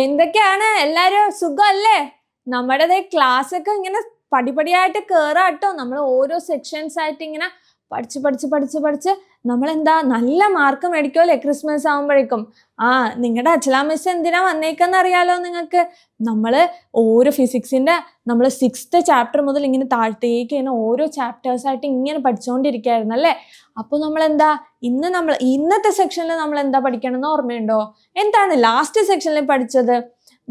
എന്തൊക്കെയാണ് എല്ലാരും സുഖമല്ലേ? നമ്മുടെ ക്ലാസ് ഒക്കെ ഇങ്ങനെ പടിപടിയായിട്ട് കേറാട്ടോ. നമ്മൾ ഓരോ സെക്ഷൻസ് ആയിട്ട് ഇങ്ങനെ പഠിച്ച് നമ്മളെന്താ നല്ല മാർക്ക് മേടിക്കുമല്ലേ ക്രിസ്മസ് ആകുമ്പോഴേക്കും. നിങ്ങളുടെ അച്ഛലാ മിസ് എന്തിനാ വന്നേക്കെന്ന് അറിയാലോ നിങ്ങൾക്ക്. നമ്മൾ ഓരോ ഫിസിക്സിന്റെ നമ്മൾ 6th ചാപ്റ്റർ മുതൽ ഇങ്ങനെ താഴത്തേക്ക് ഇങ്ങനെ ഓരോ ചാപ്റ്റേഴ്സ് ആയിട്ട് ഇങ്ങനെ പഠിച്ചുകൊണ്ടിരിക്കുകയായിരുന്നു അല്ലേ. അപ്പോൾ ഇന്നത്തെ സെക്ഷനിൽ നമ്മൾ എന്താ പഠിക്കണമെന്ന് ഓർമ്മയുണ്ടോ? എന്താണ് ലാസ്റ്റ് സെക്ഷനിൽ പഠിച്ചത്?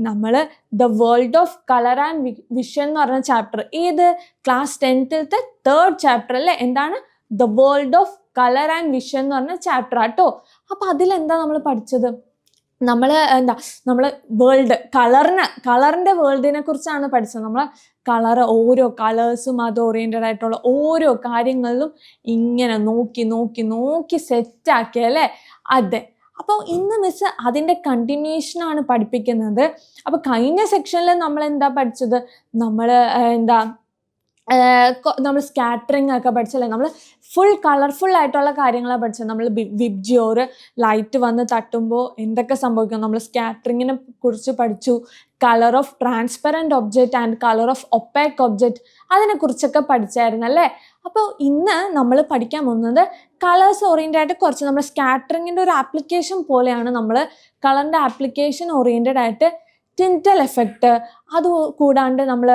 നമ്മൾ the world of colour and vision എന്ന് പറഞ്ഞ ചാപ്റ്റർ. ഏത്? ക്ലാസ് 10th 3rd ചാപ്റ്റർ അല്ലേ. എന്താണ്? The world of colour and vision എന്ന് പറഞ്ഞ ചാപ്റ്റർ ആട്ടോ. അപ്പൊ അതിലെന്താ നമ്മൾ പഠിച്ചത്? നമ്മൾ കളറിന്റെ വേൾഡിനെ കുറിച്ചാണ് പഠിച്ചത്. ഓരോ കളേഴ്സും അത് ഓറിയന്റഡ് ആയിട്ടുള്ള ഓരോ കാര്യങ്ങളിലും ഇങ്ങനെ നോക്കി സെറ്റാക്കി അല്ലേ. അതെ. അപ്പോൾ ഇന്ന് മിസ് അതിന്റെ കണ്ടിന്യൂഷൻ ആണ് പഠിപ്പിക്കുന്നത്. അപ്പൊ കഴിഞ്ഞ സെക്ഷനിൽ നമ്മൾ എന്താ പഠിച്ചത്? നമ്മൾ സ്കാറ്ററിങ് ഒക്കെ പഠിച്ചല്ലേ. നമ്മൾ ഫുൾ കളർഫുൾ ആയിട്ടുള്ള കാര്യങ്ങളാണ് പഠിച്ചത്. നമ്മൾ വിബ്ജിയോർ ലൈറ്റ് വന്ന് തട്ടുമ്പോൾ എന്തൊക്കെ സംഭവിക്കും, നമ്മൾ സ്കാറ്ററിങ്ങിനെ കുറിച്ച് പഠിച്ചു. Colour of transparent object and colour of opaque object, അതിനെക്കുറിച്ചൊക്കെ പഠിച്ചായിരുന്നു അല്ലേ. അപ്പോൾ ഇന്ന് നമ്മൾ പഠിക്കാൻ പോകുന്നത് കളേഴ്സ് ഓറിയൻറ്റഡ് ആയിട്ട് കുറച്ച് നമ്മൾ സ്കാറ്ററിങ്ങിൻ്റെ ഒരു ആപ്ലിക്കേഷൻ പോലെയാണ് നമ്മൾ കളറിൻ്റെ ആപ്ലിക്കേഷൻ ഓറിയൻറ്റഡ് ആയിട്ട് ടിൻറ്റൽ എഫക്റ്റ്, അത് കൂടാണ്ട് നമ്മൾ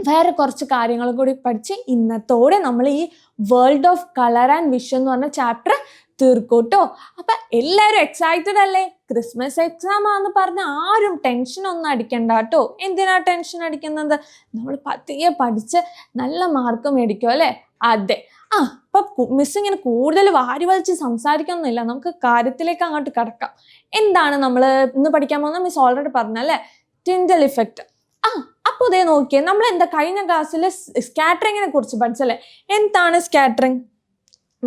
വേറെ കുറച്ച് കാര്യങ്ങൾ കൂടി പഠിച്ച് ഇന്നത്തോടെ നമ്മൾ ഈ world of colour and vision എന്ന് പറഞ്ഞ ചാപ്റ്റർ തീർക്കൂട്ടോ. അപ്പം എല്ലാവരും എക്സൈറ്റഡ് അല്ലേ? ക്രിസ്മസ് എക്സാം ആണെന്ന് പറഞ്ഞ് ആരും ടെൻഷൻ ഒന്നും അടിക്കണ്ട കേട്ടോ. എന്തിനാ ടെൻഷൻ അടിക്കുന്നത്? നമ്മൾ പതിയെ പഠിച്ച് നല്ല മാർക്ക് മേടിക്കും അല്ലേ. അതെ. അപ്പം മിസ് ഇങ്ങനെ കൂടുതൽ വാരി വലിച്ച് സംസാരിക്കൊന്നുമില്ല, നമുക്ക് കാര്യത്തിലേക്ക് അങ്ങോട്ട് കടക്കാം. എന്താണ് നമ്മൾ ഇന്ന് പഠിക്കാൻ പോകുന്നത്? മിസ് ഓൾറെഡി പറഞ്ഞല്ലേ, ടിൻറ്റൽ ഇഫക്റ്റ്. അപ്പോൾ ഇതേ നോക്കിയേ, നമ്മൾ എന്താ കഴിഞ്ഞ ക്ലാസ്സിൽ സ്കാറ്ററിങ്ങിനെ കുറിച്ച് പഠിച്ചല്ലേ. എന്താണ് സ്കാറ്ററിങ്?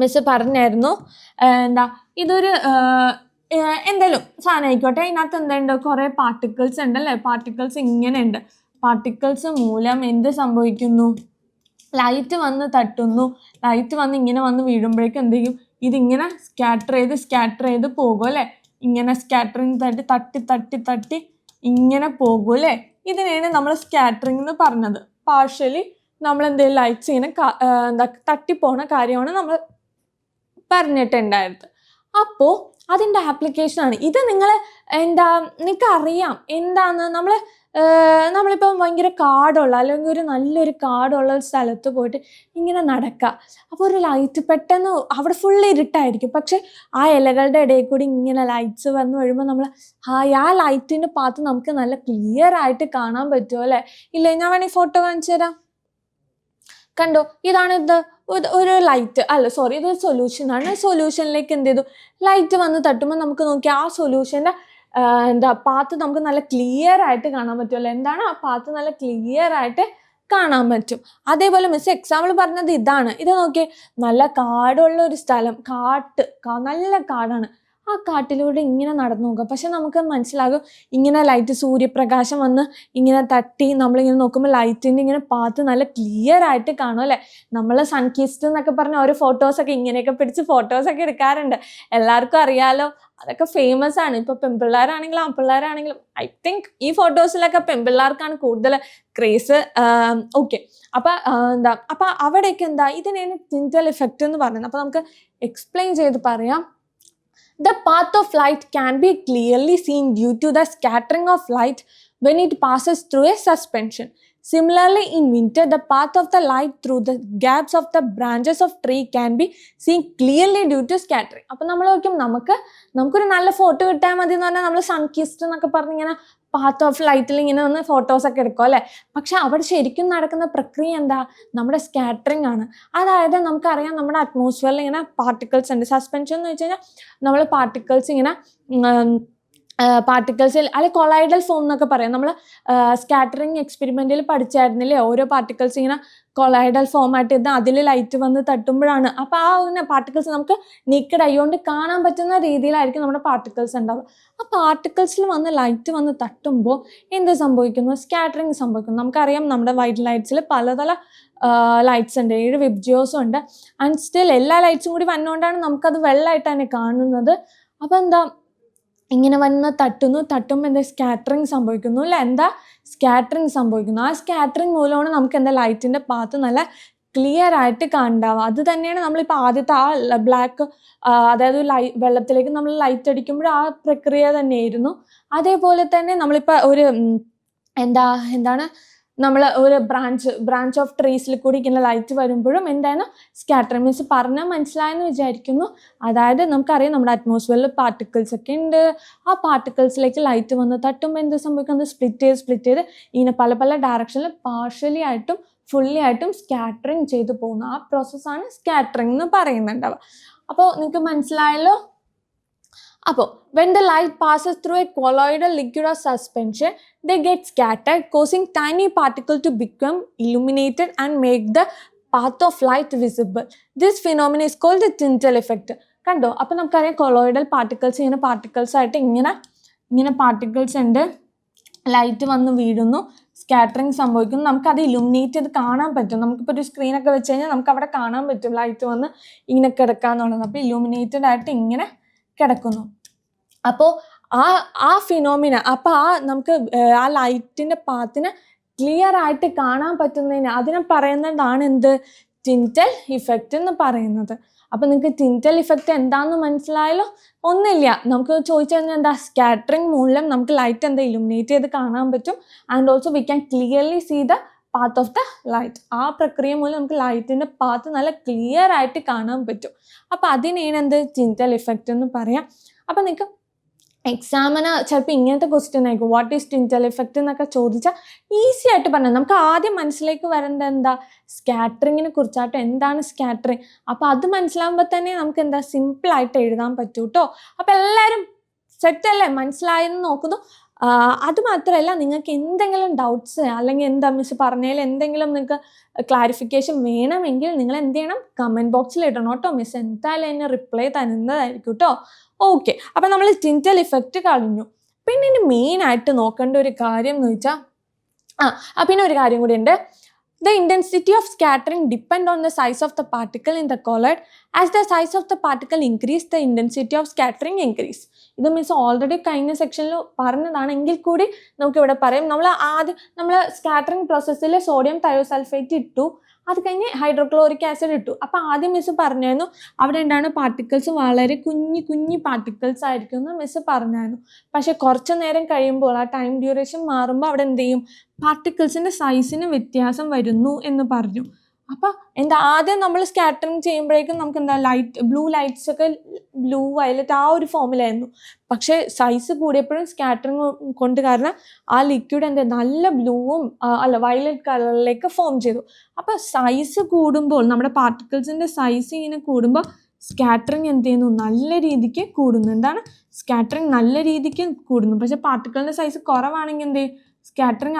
മിസ് പറഞ്ഞായിരുന്നു. ഇതൊരു എന്തെങ്കിലും സാധനം ആയിക്കോട്ടെ, ഇതിനകത്ത് എന്തുണ്ട്, കുറേ പാർട്ടിക്കിൾസ് ഉണ്ടല്ലേ. പാർട്ടിക്കിൾസ് ഇങ്ങനെ ഉണ്ട്. പാർട്ടിക്കിൾസ് മൂലം എന്ത് സംഭവിക്കുന്നു? ലൈറ്റ് വന്ന് തട്ടുന്നു. ലൈറ്റ് വന്ന് ഇങ്ങനെ വന്ന് വീഴുമ്പോഴേക്കും എന്ത് ചെയ്യും? ഇതിങ്ങനെ സ്കാറ്റർ ചെയ്ത് പോകും അല്ലേ. ഇങ്ങനെ സ്കാറ്ററിങ് തട്ടി ഇങ്ങനെ പോകും അല്ലേ. ഇതിനെയാണ് നമ്മൾ സ്കാറ്ററിങ് എന്ന് പറഞ്ഞത്. പാർഷ്യലി നമ്മൾ എന്തെങ്കിലും ലൈറ്റ്സ് ഇങ്ങനെ തട്ടിപ്പോണ കാര്യമാണ് നമ്മൾ പറഞ്ഞിട്ടുണ്ടായിരുന്നത്. അപ്പോൾ അതിൻ്റെ ആപ്ലിക്കേഷനാണ് ഇത്. നിങ്ങൾക്ക് അറിയാം എന്താന്ന്. നമ്മളിപ്പം ഭയങ്കര കാടുള്ള അല്ലെങ്കിൽ ഒരു നല്ലൊരു കാടുള്ള ഒരു സ്ഥലത്ത് പോയിട്ട് ഇങ്ങനെ നടക്കുക. അപ്പോൾ ഒരു ലൈറ്റ് പെട്ടെന്ന് അവിടെ ഫുള്ള് ഇരുട്ടായിരിക്കും, പക്ഷെ ആ ഇലകളുടെ ഇടയിൽ കൂടി ഇങ്ങനെ ലൈറ്റ്സ് വന്ന് വരുമ്പോൾ നമ്മൾ ആ ലൈറ്റിൻ്റെ പാത്ത് നമുക്ക് നല്ല ക്ലിയർ ആയിട്ട് കാണാൻ പറ്റുമോ അല്ലേ. ഇല്ലേ, ഞാൻ വേണമെങ്കിൽ ഫോട്ടോ കാണിച്ചു തരാം. കണ്ടോ, ഇതാണ് ഒരു ലൈറ്റ് അല്ല, സോറി, ഇതൊരു സൊല്യൂഷനാണ്. സൊല്യൂഷനിലേക്ക് എന്ത് ചെയ്തു? ലൈറ്റ് വന്ന് തട്ടുമ്പോൾ നമുക്ക് നോക്കി ആ സൊല്യൂഷൻ്റെ പാത്ത് നമുക്ക് നല്ല ക്ലിയർ ആയിട്ട് കാണാൻ പറ്റുമല്ലോ. എന്താണ് ആ പാത്ത് നല്ല ക്ലിയർ ആയിട്ട് കാണാൻ പറ്റും. അതേപോലെ മിസ് എക്സാമ്പിൾ പറഞ്ഞത് ഇതാണ്. ഇത് നോക്കിയേ, നല്ല കാടുള്ള ഒരു സ്ഥലം, നല്ല കാടാണ്. ആ കാട്ടിലൂടെ ഇങ്ങനെ നടന്നു നോക്കുക. പക്ഷെ നമുക്ക് മനസ്സിലാകും ഇങ്ങനെ ലൈറ്റ് സൂര്യപ്രകാശം വന്ന് ഇങ്ങനെ തട്ടി നമ്മളിങ്ങനെ നോക്കുമ്പോൾ ലൈറ്റിൻ്റെ ഇങ്ങനെ പാത്ത് നല്ല ക്ലിയർ ആയിട്ട് കാണും അല്ലേ. നമ്മൾ സൺകിസ്റ്റ് എന്നൊക്കെ പറഞ്ഞ ഓരോ ഫോട്ടോസൊക്കെ ഇങ്ങനെയൊക്കെ പിടിച്ച് ഫോട്ടോസൊക്കെ എടുക്കാറുണ്ട്. എല്ലാവർക്കും അറിയാലോ, അതൊക്കെ ഫേമസ് ആണ്. ഇപ്പോൾ പെൺപിള്ളേരാണെങ്കിലും ആൺപിള്ളേരാണെങ്കിലും ഐ തിങ്ക് ഈ ഫോട്ടോസിലൊക്കെ പെൺപിള്ളേർക്കാണ് കൂടുതൽ ക്രേസ്. ഓക്കെ. അപ്പം അവിടെയൊക്കെ ഇതിനെയാണ് ടിൻറ്റൽ ഇഫക്റ്റ് എന്ന് പറയുന്നത്. അപ്പോൾ നമുക്ക് എക്സ്പ്ലെയിൻ ചെയ്ത് പറയാം. The path of light can be clearly seen due to the scattering of light when it passes through a suspension. Similarly, in winter, the path of the light through the gaps of the branches of tree can be seen clearly due to scattering. അപ്പോൾ നമ്മൾ നോക്കും നമുക്കൊരു നല്ല photo കിട്ടാൻ മതി എന്ന് പറഞ്ഞാൽ നമ്മൾ സൺകിസ്റ്റ് എന്നൊക്കെ പറഞ്ഞിങ്ങനെ പാത്ത് ഓഫ് ലൈറ്റിൽ ഇങ്ങനെ വന്ന് ഫോട്ടോസൊക്കെ എടുക്കും അല്ലേ. പക്ഷെ അവിടെ ശരിക്കും നടക്കുന്ന പ്രക്രിയ എന്താ? നമ്മുടെ സ്കാറ്ററിങ് ആണ്. അതായത് നമുക്കറിയാം നമ്മുടെ അറ്റ്മോസ്ഫിയറിൽ ഇങ്ങനെ പാർട്ടിക്കിൾസ് ഉണ്ട്. സസ്പെൻഷൻ എന്ന് വെച്ച് കഴിഞ്ഞാൽ നമ്മൾ പാർട്ടിക്കിൾസ് ഇങ്ങനെ പാർട്ടിക്കിൾസിൽ അല്ലെങ്കിൽ കൊളൈഡൽ ഫോം എന്നൊക്കെ പറയാം. നമ്മൾ സ്കാറ്ററിങ് എക്സ്പെരിമെൻറ്റിൽ പഠിച്ചായിരുന്നില്ലേ, ഓരോ പാർട്ടിക്കിൾസ് ഇങ്ങനെ കൊളൈഡൽ ഫോമായിട്ട് ഇത് അതിൽ ലൈറ്റ് വന്ന് തട്ടുമ്പോഴാണ്. അപ്പോൾ ആ പാർട്ടിക്കിൾസ് നമുക്ക് നീക്കഡ് കൊണ്ട് കാണാൻ പറ്റുന്ന രീതിയിലായിരിക്കും നമ്മുടെ പാർട്ടിക്കിൾസ് ഉണ്ടാവുക. ആ പാർട്ടിക്കിൾസിൽ വന്ന് ലൈറ്റ് വന്ന് തട്ടുമ്പോൾ എന്ത് സംഭവിക്കുന്നു? സ്കാറ്ററിങ് സംഭവിക്കുന്നു. നമുക്കറിയാം നമ്മുടെ വൈറ്റ് ലൈറ്റ്സിൽ പലതര ലൈറ്റ്സ് ഉണ്ട്, 7 വിബ്ജിയോസും ഉണ്ട്. ആൻഡ് സ്റ്റിൽ എല്ലാ ലൈറ്റ്സും കൂടി വന്നുകൊണ്ടാണ് നമുക്കത് വെള്ളമായിട്ട് തന്നെ കാണുന്നത്. അപ്പോൾ ഇങ്ങനെ വന്ന് തട്ടുമ്പോൾ എന്താ സ്കാറ്ററിങ് സംഭവിക്കുന്നു അല്ലേ? എന്താ സ്കാറ്ററിങ് സംഭവിക്കുന്നു. ആ സ്കാറ്ററിങ് മൂലമാണ് നമുക്ക് എന്താ ലൈറ്റിൻ്റെ പാത്ത് നല്ല ക്ലിയർ ആയിട്ട് കാണുണ്ടാവുക. അത് തന്നെയാണ് നമ്മളിപ്പോൾ ആദ്യത്തെ ആ ബ്ലാക്ക്, അതായത് വെള്ളത്തിലേക്ക് നമ്മൾ ലൈറ്റ് അടിക്കുമ്പോൾ ആ പ്രക്രിയ തന്നെയായിരുന്നു. അതേപോലെ തന്നെ നമ്മളിപ്പോൾ ഒരു എന്താണ് നമ്മൾ ഒരു ബ്രാഞ്ച് ഓഫ് ട്രീസിൽ കൂടി ഇങ്ങനെ ലൈറ്റ് വരുമ്പോഴും എന്തായിരുന്നു സ്കാറ്ററിങ്. മീൻസ് പറഞ്ഞാൽ മനസ്സിലായെന്ന് വിചാരിക്കുന്നു. അതായത് നമുക്കറിയാം നമ്മുടെ അറ്റ്മോസ്ഫിയറിൽ പാർട്ടിക്കിൾസ് ഒക്കെ ഉണ്ട്. ആ പാർട്ടിക്കിൾസിലേക്ക് ലൈറ്റ് വന്ന് തട്ടുമ്പോൾ എന്ത് സംഭവിക്കുന്നത്? സ്പ്ലിറ്റ് ചെയ്ത് ഇങ്ങനെ പല പല ഡയറക്ഷനിൽ പാർഷ്യലി ആയിട്ടും ഫുള്ളി ആയിട്ടും സ്കാറ്ററിങ് ചെയ്തു പോകുന്നു. ആ പ്രോസസ്സാണ് സ്കാറ്ററിങ് എന്ന് പറയുന്നുണ്ടാവുക. അപ്പോൾ നിങ്ങൾക്ക് മനസ്സിലായല്ലോ. അപ്പോൾ when the light passes through a colloidal liquid or suspension, they get scattered, causing tiny particles to become illuminated and make the path of light visible. This phenomenon is called the Tyndall effect. കണ്ടോ? അപ്പോൾ നമുക്കറിയാം colloidal particles ഇങ്ങനെ particles ആയിട്ട് ഇങ്ങനെ particles ഉണ്ട്. Light വന്ന് വീഴുന്നു, scattering സംഭവിക്കുന്നു. നമുക്കത് ഇലുമിനേറ്റ് ചെയ്ത് കാണാൻ പറ്റും. നമുക്കിപ്പോൾ ഒരു സ്ക്രീനൊക്കെ വെച്ച് കഴിഞ്ഞാൽ നമുക്ക് അവിടെ കാണാൻ പറ്റും ലൈറ്റ് വന്ന് ഇങ്ങനെ കിടക്കാന്നുള്ളത്. അപ്പോൾ ഇലുമിനേറ്റഡ് ആയിട്ട് ഇങ്ങനെ കിടക്കുന്നു. അപ്പോൾ ആ ഫിനോമിന, അപ്പോൾ നമുക്ക് ആ ലൈറ്റിൻ്റെ പാത്തിനെ ക്ലിയർ ആയിട്ട് കാണാൻ പറ്റുന്നതിന് അതിനെ പറയുന്നതാണ് എന്ത്? ടിൻറ്റൽ ഇഫക്റ്റ് എന്ന് പറയുന്നത്. അപ്പോൾ നിങ്ങൾക്ക് ടിൻറ്റൽ ഇഫക്റ്റ് എന്താണെന്ന് മനസ്സിലായല്ലോ. ഒന്നുമില്ല, നമുക്ക് ചോദിച്ചു കഴിഞ്ഞാൽ എന്താ, സ്കാറ്ററിങ് മൂലം നമുക്ക് ലൈറ്റ് എന്താ ഇലുമിനേറ്റ് ചെയ്ത് കാണാൻ പറ്റും. And also we can clearly see the path of the light. ആ പ്രക്രിയ മൂലം നമുക്ക് ലൈറ്റിൻ്റെ പാത്ത് നല്ല ക്ലിയർ ആയിട്ട് കാണാൻ പറ്റും. അപ്പോൾ അതിനെയാണ് എന്ത്? ടിൻറ്റൽ ഇഫക്റ്റ് എന്ന് പറയാം. അപ്പോൾ നിങ്ങൾക്ക് എക്സാമിന് ചിലപ്പോൾ ഇങ്ങനത്തെ ക്വസ്റ്റ്യൻ ആയിരിക്കും, വാട്ട് ഈസ് ടിൻറ്റൽ ഇഫക്റ്റ് എന്നൊക്കെ ചോദിച്ചാൽ ഈസി ആയിട്ട് പറഞ്ഞാൽ നമുക്ക് ആദ്യം മനസ്സിലേക്ക് വരേണ്ടത് എന്താ? സ്കാറ്ററിങ്ങിനെ കുറിച്ചായിട്ട്. എന്താണ് സ്കാറ്ററിങ്? അപ്പോൾ അത് മനസ്സിലാകുമ്പോൾ തന്നെ നമുക്ക് എന്താ സിമ്പിളായിട്ട് എഴുതാൻ പറ്റൂ കേട്ടോ. അപ്പോൾ എല്ലാവരും സെറ്റല്ലേ? മനസ്സിലായെന്ന് നോക്കുന്നു. അതുമാത്രമല്ല, നിങ്ങൾക്ക് എന്തെങ്കിലും ഡൗട്ട്സ് അല്ലെങ്കിൽ എന്താ മിസ് പറഞ്ഞതിൽ എന്തെങ്കിലും നിങ്ങൾക്ക് ക്ലാരിഫിക്കേഷൻ വേണമെങ്കിൽ നിങ്ങൾ എന്ത് ചെയ്യണം? കമൻറ്റ് ബോക്സിൽ ഇടണം കേട്ടോ. മിസ് എന്തായാലും അതിന് റിപ്ലൈ തരുന്നതായിരിക്കും കേട്ടോ. ഓക്കെ, അപ്പം നമ്മൾ ടിൻറ്റൽ ഇഫക്റ്റ് കഴിഞ്ഞു. പിന്നെ ഇനി മെയിനായിട്ട് നോക്കേണ്ട ഒരു കാര്യം എന്ന് വെച്ചാൽ പിന്നെ ഒരു കാര്യം കൂടി ഉണ്ട്. The intensity of scattering depends on the size of the particle in the colloid. As the size of the particle increase, the intensity of scattering increase. ഇത് മീൻസ് ഓൾറെഡി കഴിഞ്ഞ സെക്ഷനിൽ പറഞ്ഞതാണെങ്കിൽ കൂടി നമുക്കിവിടെ പറയാം. നമ്മൾ സ്കാറ്ററിങ് പ്രോസസ്സിൽ സോഡിയം തയോസൾഫേറ്റ് ഇട്ടു, അത് കഴിഞ്ഞ് ഹൈഡ്രോക്ലോറിക് ആസിഡ് ഇട്ടു. അപ്പോൾ ആദ്യം മിസ് പറഞ്ഞായിരുന്നു അവിടെ എന്താണ് പാർട്ടിക്കിൾസ് വളരെ കുഞ്ഞു പാർട്ടിക്കിൾസ് ആയിരിക്കും എന്ന് മിസ് പറഞ്ഞായിരുന്നു. പക്ഷെ കുറച്ച് നേരം കഴിയുമ്പോൾ ആ ടൈം ഡ്യൂറേഷൻ മാറുമ്പോൾ അവിടെ എന്ത് ചെയ്യും? പാർട്ടിക്കിൾസിൻ്റെ സൈസിന് വ്യത്യാസം വരുന്നു എന്ന് പറഞ്ഞു. അപ്പോൾ ആദ്യം നമ്മൾ സ്കാറ്ററിങ് ചെയ്യുമ്പോഴേക്കും നമുക്ക് ബ്ലൂ ലൈറ്റ്സ് ഒക്കെ ബ്ലൂ വയലറ്റ് ആ ഒരു ഫോമിലായിരുന്നു. പക്ഷേ സൈസ് കൂടിയപ്പോഴും സ്കാറ്ററിങ് കൊണ്ട് കാരണം ആ ലിക്വിഡ് നല്ല ബ്ലൂവും വയലറ്റ് കളറിലേക്ക് ഫോം ചെയ്തു. അപ്പോൾ സൈസ് കൂടുമ്പോൾ നമ്മുടെ പാർട്ടിക്കിൾസിൻ്റെ സൈസ് ഇങ്ങനെ കൂടുമ്പോൾ സ്കാറ്ററിങ് എന്ത് ചെയ്യുന്നു? നല്ല രീതിക്ക് കൂടുന്നു. എന്താണ്? സ്കാറ്ററിങ് നല്ല രീതിക്ക് കൂടുന്നു. പക്ഷേ പാർട്ടിക്കിളിൻ്റെ സൈസ് കുറവാണെങ്കിൽ എന്ത് ചെയ്യും? സ്കാറ്ററിങ്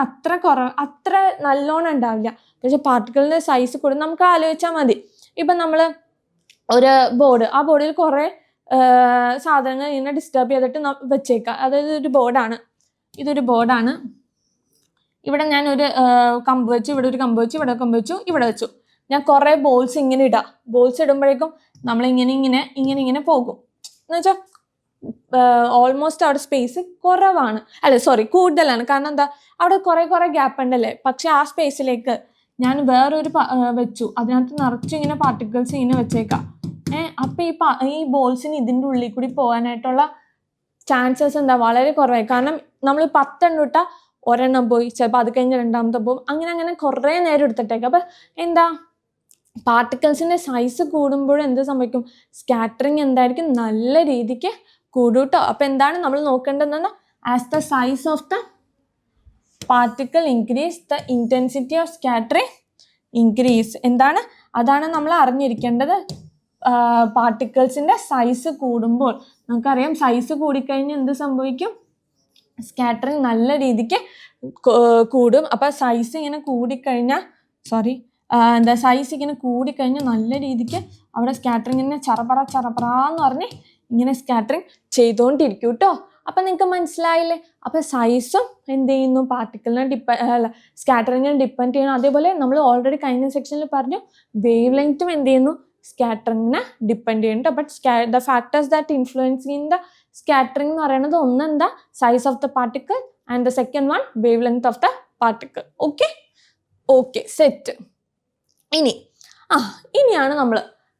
അത്ര നല്ലോണം ഉണ്ടാവില്ല. പക്ഷെ പാർട്ടിക്കിളിൻ്റെ സൈസ് കൂടും. നമുക്ക് ആലോചിച്ചാൽ മതി, ഇപ്പം നമ്മൾ ഒരു ബോർഡ്, ആ ബോർഡിൽ കുറേ സാധനങ്ങൾ ഇങ്ങനെ ഡിസ്റ്റർബ് ചെയ്തിട്ട് വെച്ചേക്കാം. അതായത് ഇതൊരു ബോർഡാണ്. ഇവിടെ ഞാൻ ഒരു കമ്പ് വെച്ചു, ഇവിടെ ഒരു കമ്പ് വെച്ചു, ഇവിടെ കമ്പ് വെച്ചു, ഇവിടെ വെച്ചു. ഞാൻ കുറേ ബോൾസ് ഇങ്ങനെ ഇടാം. ബോൾസ് ഇടുമ്പോഴേക്കും നമ്മളിങ്ങനെ പോകും. എന്നുവെച്ചാൽ ഓൾമോസ്റ്റ് അവിടെ സ്പേസ് കുറവാണ്, കൂടുതലാണ്. കാരണം എന്താ? അവിടെ കുറേ ഗ്യാപ്പ് ഉണ്ടല്ലേ. പക്ഷെ ആ സ്പേസിലേക്ക് ഞാൻ വേറൊരു വെച്ചു, അതിനകത്ത് നിറച്ചും ഇങ്ങനെ പാർട്ടിക്കിൾസ് ഇങ്ങനെ വെച്ചേക്കാം. അപ്പം ഈ ബോൾസിന് ഇതിൻ്റെ ഉള്ളിൽ കൂടി പോകാനായിട്ടുള്ള ചാൻസസ് വളരെ കുറവായി. കാരണം നമ്മൾ 10 എണ്ണം ഇട്ടാൽ ഒരെണ്ണം പോയി, ചിലപ്പോൾ അത് കഴിഞ്ഞ് രണ്ടാമത്തെ പോകും. അങ്ങനെ കുറേ നേരം എടുത്തിട്ടേക്കാം. അപ്പം പാർട്ടിക്കിൾസിൻ്റെ സൈസ് കൂടുമ്പോഴും എന്ത് സംഭവിക്കും? സ്കാറ്ററിങ് എന്തായിരിക്കും? നല്ല രീതിക്ക് കൂടും കേട്ടോ. അപ്പം എന്താണ് നമ്മൾ നോക്കേണ്ടതെന്ന്? As the size of the particle increase, the intensity of scattering increase. അതാണ് നമ്മൾ അറിഞ്ഞിരിക്കേണ്ടത്. പാർട്ടിക്കിൾസിൻ്റെ സൈസ് കൂടുമ്പോൾ നമുക്കറിയാം, സൈസ് കൂടിക്കഴിഞ്ഞാൽ എന്ത് സംഭവിക്കും? സ്കാറ്ററിങ് നല്ല രീതിക്ക് കൂടും. അപ്പോൾ സൈസ് ഇങ്ങനെ കൂടിക്കഴിഞ്ഞാൽ സൈസ് ഇങ്ങനെ കൂടിക്കഴിഞ്ഞാൽ നല്ല രീതിക്ക് അവിടെ സ്കാറ്ററിങ് ഇങ്ങനെ ചറപറാന്ന് പറഞ്ഞ് ഇങ്ങനെ സ്കാറ്ററിങ് ചെയ്തുകൊണ്ടിരിക്കും കേട്ടോ. അപ്പം നിങ്ങൾക്ക് മനസ്സിലായില്ലേ? അപ്പോൾ സൈസും എന്ത് ചെയ്യുന്നു? പാർട്ടിക്കിളിനെ സ്കാറ്ററിങ്ങിനെ ഡിപ്പെൻഡ് ചെയ്യണം. അതേപോലെ നമ്മൾ ഓൾറെഡി കഴിഞ്ഞ സെക്ഷനിൽ പറഞ്ഞു, വേവ് ലെങ്ത്തും എന്ത് ചെയ്യുന്നു? സ്കാറ്ററിങ്ങിനെ ഡിപ്പെൻഡ് ചെയ്യുന്നുണ്ട്. But the factors that influencing the scattering എന്ന് പറയുന്നത് ഒന്നെന്താ size of the particle and the second one wavelength of the particle. Okay set. ഇനിയാണ്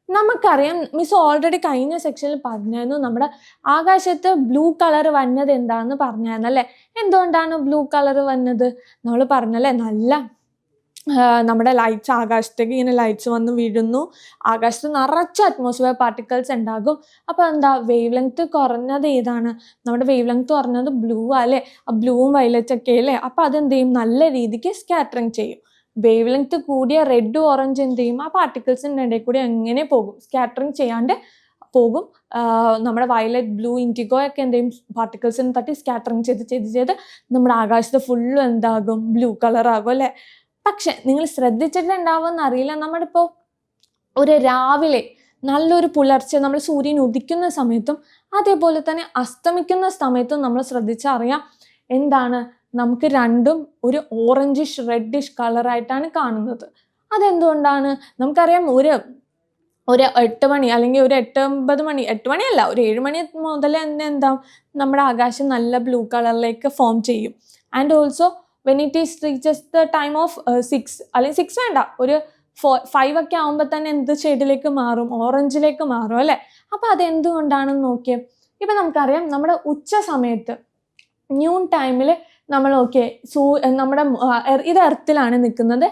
നമുക്കറിയാം, മിസ് ഓൾറെഡി കഴിഞ്ഞ സെക്ഷനിൽ പറഞ്ഞായിരുന്നു നമ്മുടെ ആകാശത്ത് ബ്ലൂ കളർ വന്നത് എന്താണെന്ന് പറഞ്ഞായിരുന്നു അല്ലേ. എന്തുകൊണ്ടാണ് ബ്ലൂ കളർ വന്നത്? നമ്മൾ പറഞ്ഞല്ലേ, നല്ല നമ്മുടെ ലൈറ്റ്സ് ആകാശത്തേക്ക് ഇങ്ങനെ ലൈറ്റ്സ് വന്ന് വീഴുന്നു, ആകാശത്ത് നിറച്ച അറ്റ്മോസ്ഫിയർ പാർട്ടിക്കിൾസ് ഉണ്ടാകും. അപ്പോൾ എന്താ വേവ് ലെങ്ത് കുറഞ്ഞത് ഏതാണ്? നമ്മുടെ വേവ് ലെങ്ത് കുറഞ്ഞത് ബ്ലൂ അല്ലേ. ആ ബ്ലൂവും വയലറ്റ് ഒക്കെ അല്ലേ. അപ്പോൾ അതെന്ത് ചെയ്യും? നല്ല രീതിക്ക് സ്കാറ്ററിങ് ചെയ്യും. വേവ് ലെങ്ത് കൂടിയ റെഡ് ഓറഞ്ച് എന്ത് ചെയ്യും? ആ പാർട്ടിക്കിൾസിൻ്റെ ഇടയിൽ കൂടി എങ്ങനെ പോകും? സ്കാറ്ററിങ് ചെയ്യാണ്ട് പോകും. നമ്മുടെ വയലറ്റ്, ബ്ലൂ, ഇൻഡിഗോ ഒക്കെ എന്ത് ചെയ്യും? പാർട്ടിക്കിൾസിന് തട്ടി സ്കാറ്ററിങ് ചെയ്ത് നമ്മുടെ ആകാശത്ത് ഫുള്ളും എന്താകും? ബ്ലൂ കളറാകും അല്ലേ. പക്ഷെ നിങ്ങൾ ശ്രദ്ധിച്ചിട്ടുണ്ടാവുമെന്ന് അറിയില്ല, നമ്മളിപ്പോൾ ഒരു രാവിലെ നല്ലൊരു പുലർച്ചെ നമ്മൾ സൂര്യൻ ഉദിക്കുന്ന സമയത്തും അതേപോലെ തന്നെ അസ്തമിക്കുന്ന സമയത്തും നമ്മൾ ശ്രദ്ധിച്ചറിയാം എന്താണ്, നമുക്ക് രണ്ടും ഒരു ഓറഞ്ചിഷ് റെഡിഷ് കളറായിട്ടാണ് കാണുന്നത്. അതെന്തുകൊണ്ടാണ്? നമുക്കറിയാം ഒരു 8 മണി അല്ലെങ്കിൽ ഒരു 8-9 മണി, 8 മണിയല്ല, ഒരു 7 മണി മുതൽ തന്നെ എന്താ നമ്മുടെ ആകാശം നല്ല ബ്ലൂ കളറിലേക്ക് ഫോം ചെയ്യും. And also when it is reaches the time of 6 അല്ലെങ്കിൽ 6 വേണ്ട, ഒരു 5 ഒക്കെ ആകുമ്പോൾ തന്നെ എന്ത് ഷെയ്ഡിലേക്ക് മാറും? ഓറഞ്ചിലേക്ക് മാറും അല്ലേ. അപ്പോൾ അതെന്തുകൊണ്ടാണെന്ന് നോക്കിയേ. ഇപ്പം നമുക്കറിയാം നമ്മുടെ ഉച്ച സമയത്ത് ന്യൂൺ ടൈമിൽ നമ്മൾ നമ്മുടെ ഇത് എർത്തിലാണ് നിൽക്കുന്നത്.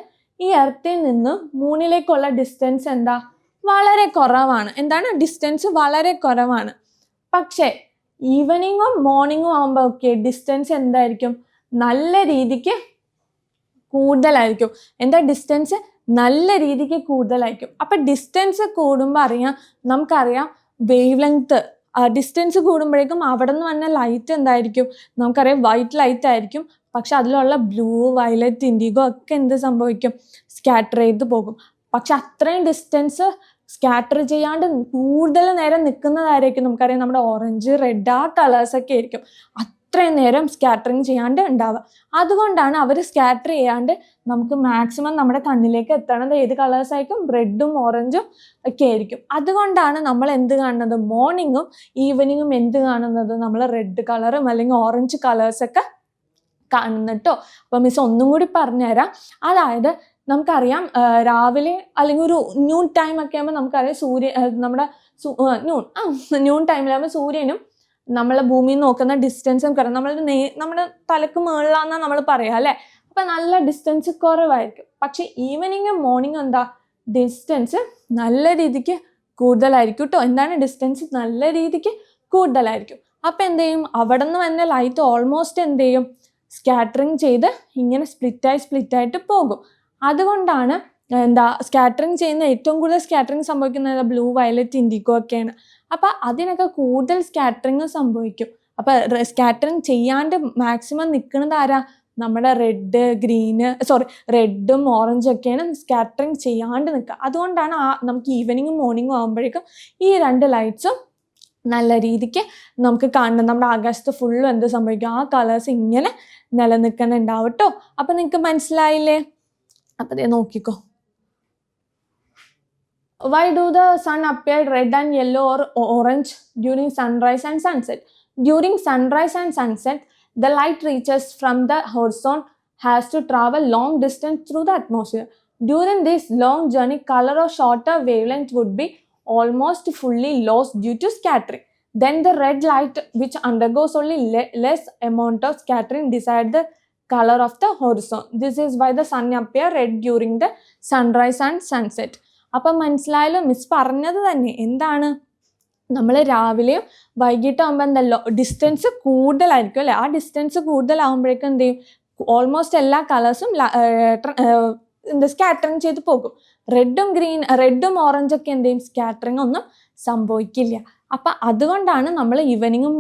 ഈ എർത്തിൽ നിന്ന് മൂണിലേക്കുള്ള ഡിസ്റ്റൻസ് എന്താ? വളരെ കുറവാണ്. എന്താണ്? ഡിസ്റ്റൻസ് വളരെ കുറവാണ്. പക്ഷേ ഈവനിങ്ങും മോർണിംഗും ആകുമ്പോൾ ഡിസ്റ്റൻസ് എന്തായിരിക്കും? നല്ല രീതിക്ക് കൂടുതലായിരിക്കും. എന്താ? ഡിസ്റ്റൻസ് നല്ല രീതിക്ക് കൂടുതലായിരിക്കും. അപ്പം ഡിസ്റ്റൻസ് കൂടുമ്പോൾ നമുക്കറിയാം വേവ് ലെങ്ത് ഡിസ്റ്റൻസ് കൂടുമ്പോഴേക്കും അവിടെ നിന്ന് വന്ന ലൈറ്റ് എന്തായിരിക്കും? നമുക്കറിയാം വൈറ്റ് ലൈറ്റ് ആയിരിക്കും. പക്ഷെ അതിലുള്ള ബ്ലൂ, വയലറ്റ്, ഇൻഡിഗോ ഒക്കെ എന്ത് സംഭവിക്കും? സ്കാറ്റർ ചെയ്ത് പോകും. പക്ഷെ അത്രയും ഡിസ്റ്റൻസ് സ്കാറ്റർ ചെയ്യാണ്ട് കൂടുതൽ നേരം നിൽക്കുന്നതായിരിക്കും നമുക്കറിയാം നമ്മുടെ ഓറഞ്ച്, റെഡ്, ആ കളേഴ്സൊക്കെ ആയിരിക്കും അത്രയും നേരം സ്കാറ്ററിങ് ചെയ്യാണ്ട് ഉണ്ടാവുക. അതുകൊണ്ടാണ് അവർ സ്കാറ്റർ ചെയ്യാണ്ട് നമുക്ക് മാക്സിമം നമ്മുടെ കണ്ണിലേക്ക് എത്തണത് ഏത് കളേഴ്സായിരിക്കും? റെഡും ഓറഞ്ചും ഒക്കെ ആയിരിക്കും. അതുകൊണ്ടാണ് നമ്മൾ എന്ത് കാണുന്നത്? മോർണിംഗും ഈവനിങ്ങും എന്ത് കാണുന്നത്? നമ്മൾ റെഡ് കളറും അല്ലെങ്കിൽ ഓറഞ്ച് കളേഴ്സൊക്കെ കാണുന്നുട്ടോ. അപ്പം മിസ് ഒന്നും കൂടി പറഞ്ഞുതരാം. അതായത് നമുക്കറിയാം രാവിലെ അല്ലെങ്കിൽ ഒരു ന്യൂൺ ടൈം ഒക്കെ ആകുമ്പോൾ നമുക്കറിയാം നമ്മുടെ ന്യൂൺ ടൈമിലാകുമ്പോൾ സൂര്യനും നമ്മളെ ഭൂമിയിൽ നോക്കുന്ന ഡിസ്റ്റൻസും നമ്മുടെ തലക്ക് മുകളിലാണെന്നാണ് നമ്മൾ പറയാം അല്ലേ. അപ്പം നല്ല ഡിസ്റ്റൻസ് കുറവായിരിക്കും. പക്ഷെ ഈവനിങ്ങും മോർണിംഗും എന്താ? ഡിസ്റ്റൻസ് നല്ല രീതിക്ക് കൂടുതലായിരിക്കും കേട്ടോ. എന്താണ്? ഡിസ്റ്റൻസ് നല്ല രീതിക്ക് കൂടുതലായിരിക്കും. അപ്പം എന്ത് ചെയ്യും? അവിടെ നിന്ന് വന്ന ലൈറ്റ് ഓൾമോസ്റ്റ് എന്ത് ചെയ്യും? സ്കാറ്ററിങ് ചെയ്ത് ഇങ്ങനെ സ്പ്ലിറ്റായിട്ട് പോകും. അതുകൊണ്ടാണ് സ്കാറ്ററിങ് ചെയ്യുന്ന ഏറ്റവും കൂടുതൽ സ്കാറ്ററിങ് സംഭവിക്കുന്നത് ബ്ലൂ, വയലറ്റ്, ഇൻഡിഗോ ഒക്കെയാണ്. അപ്പം അതിനൊക്കെ കൂടുതൽ സ്കാറ്ററിങ് സംഭവിക്കും. അപ്പം സ്കാറ്ററിങ് ചെയ്യാണ്ട് മാക്സിമം നിൽക്കുന്നത് ആരാ? നമ്മുടെ റെഡും ഓറഞ്ചും ഒക്കെയാണ് സ്കാറ്ററിങ് ചെയ്യാണ്ട് നിൽക്കുക. അതുകൊണ്ടാണ് നമുക്ക് ഈവനിങ്ങും മോർണിംഗും ആകുമ്പോഴേക്കും ഈ രണ്ട് ലൈറ്റ്സും നല്ല രീതിക്ക് നമുക്ക് കാണണം. നമ്മുടെ ആകാശത്ത് ഫുള്ളും എന്ത് സംഭവിക്കും? ആ കളേഴ്സ് ഇങ്ങനെ നിലനിൽക്കുന്നുണ്ടാവും കേട്ടോ. അപ്പം നിങ്ങൾക്ക് മനസ്സിലായില്ലേ? അപ്പം ദേ നോക്കിക്കോ. Why do the sun appear red and yellow or orange during sunrise and sunset? During sunrise and sunset, the light reaches from the horizon has to travel long distance through the atmosphere. During this long journey, color or shorter wavelength would be almost fully lost due to scattering. Then the red light, which undergoes only less amount of scattering, decides the color of the horizon. This is why the sun appear red during the sunrise and sunset. അപ്പം മനസ്സിലായല്ലോ? Miss പറഞ്ഞത് തന്നെ. എന്താണ്? നമ്മൾ രാവിലെയും വൈകിട്ടാകുമ്പോൾ എന്താ distance കൂടുതലായിരിക്കും അല്ലേ. ആ ഡിസ്റ്റൻസ് കൂടുതലാകുമ്പോഴേക്കും എന്ത് ചെയ്യും? ഓൾമോസ്റ്റ് എല്ലാ കളേഴ്സും സ്കാറ്ററിങ് ചെയ്ത് പോകും. റെഡും ഓറഞ്ചൊക്കെ എന്ത് ചെയ്യും? സ്കാറ്ററിങ് ഒന്നും സംഭവിക്കില്ല. അപ്പം അതുകൊണ്ടാണ് നമ്മൾ ഈവനിങ്ങും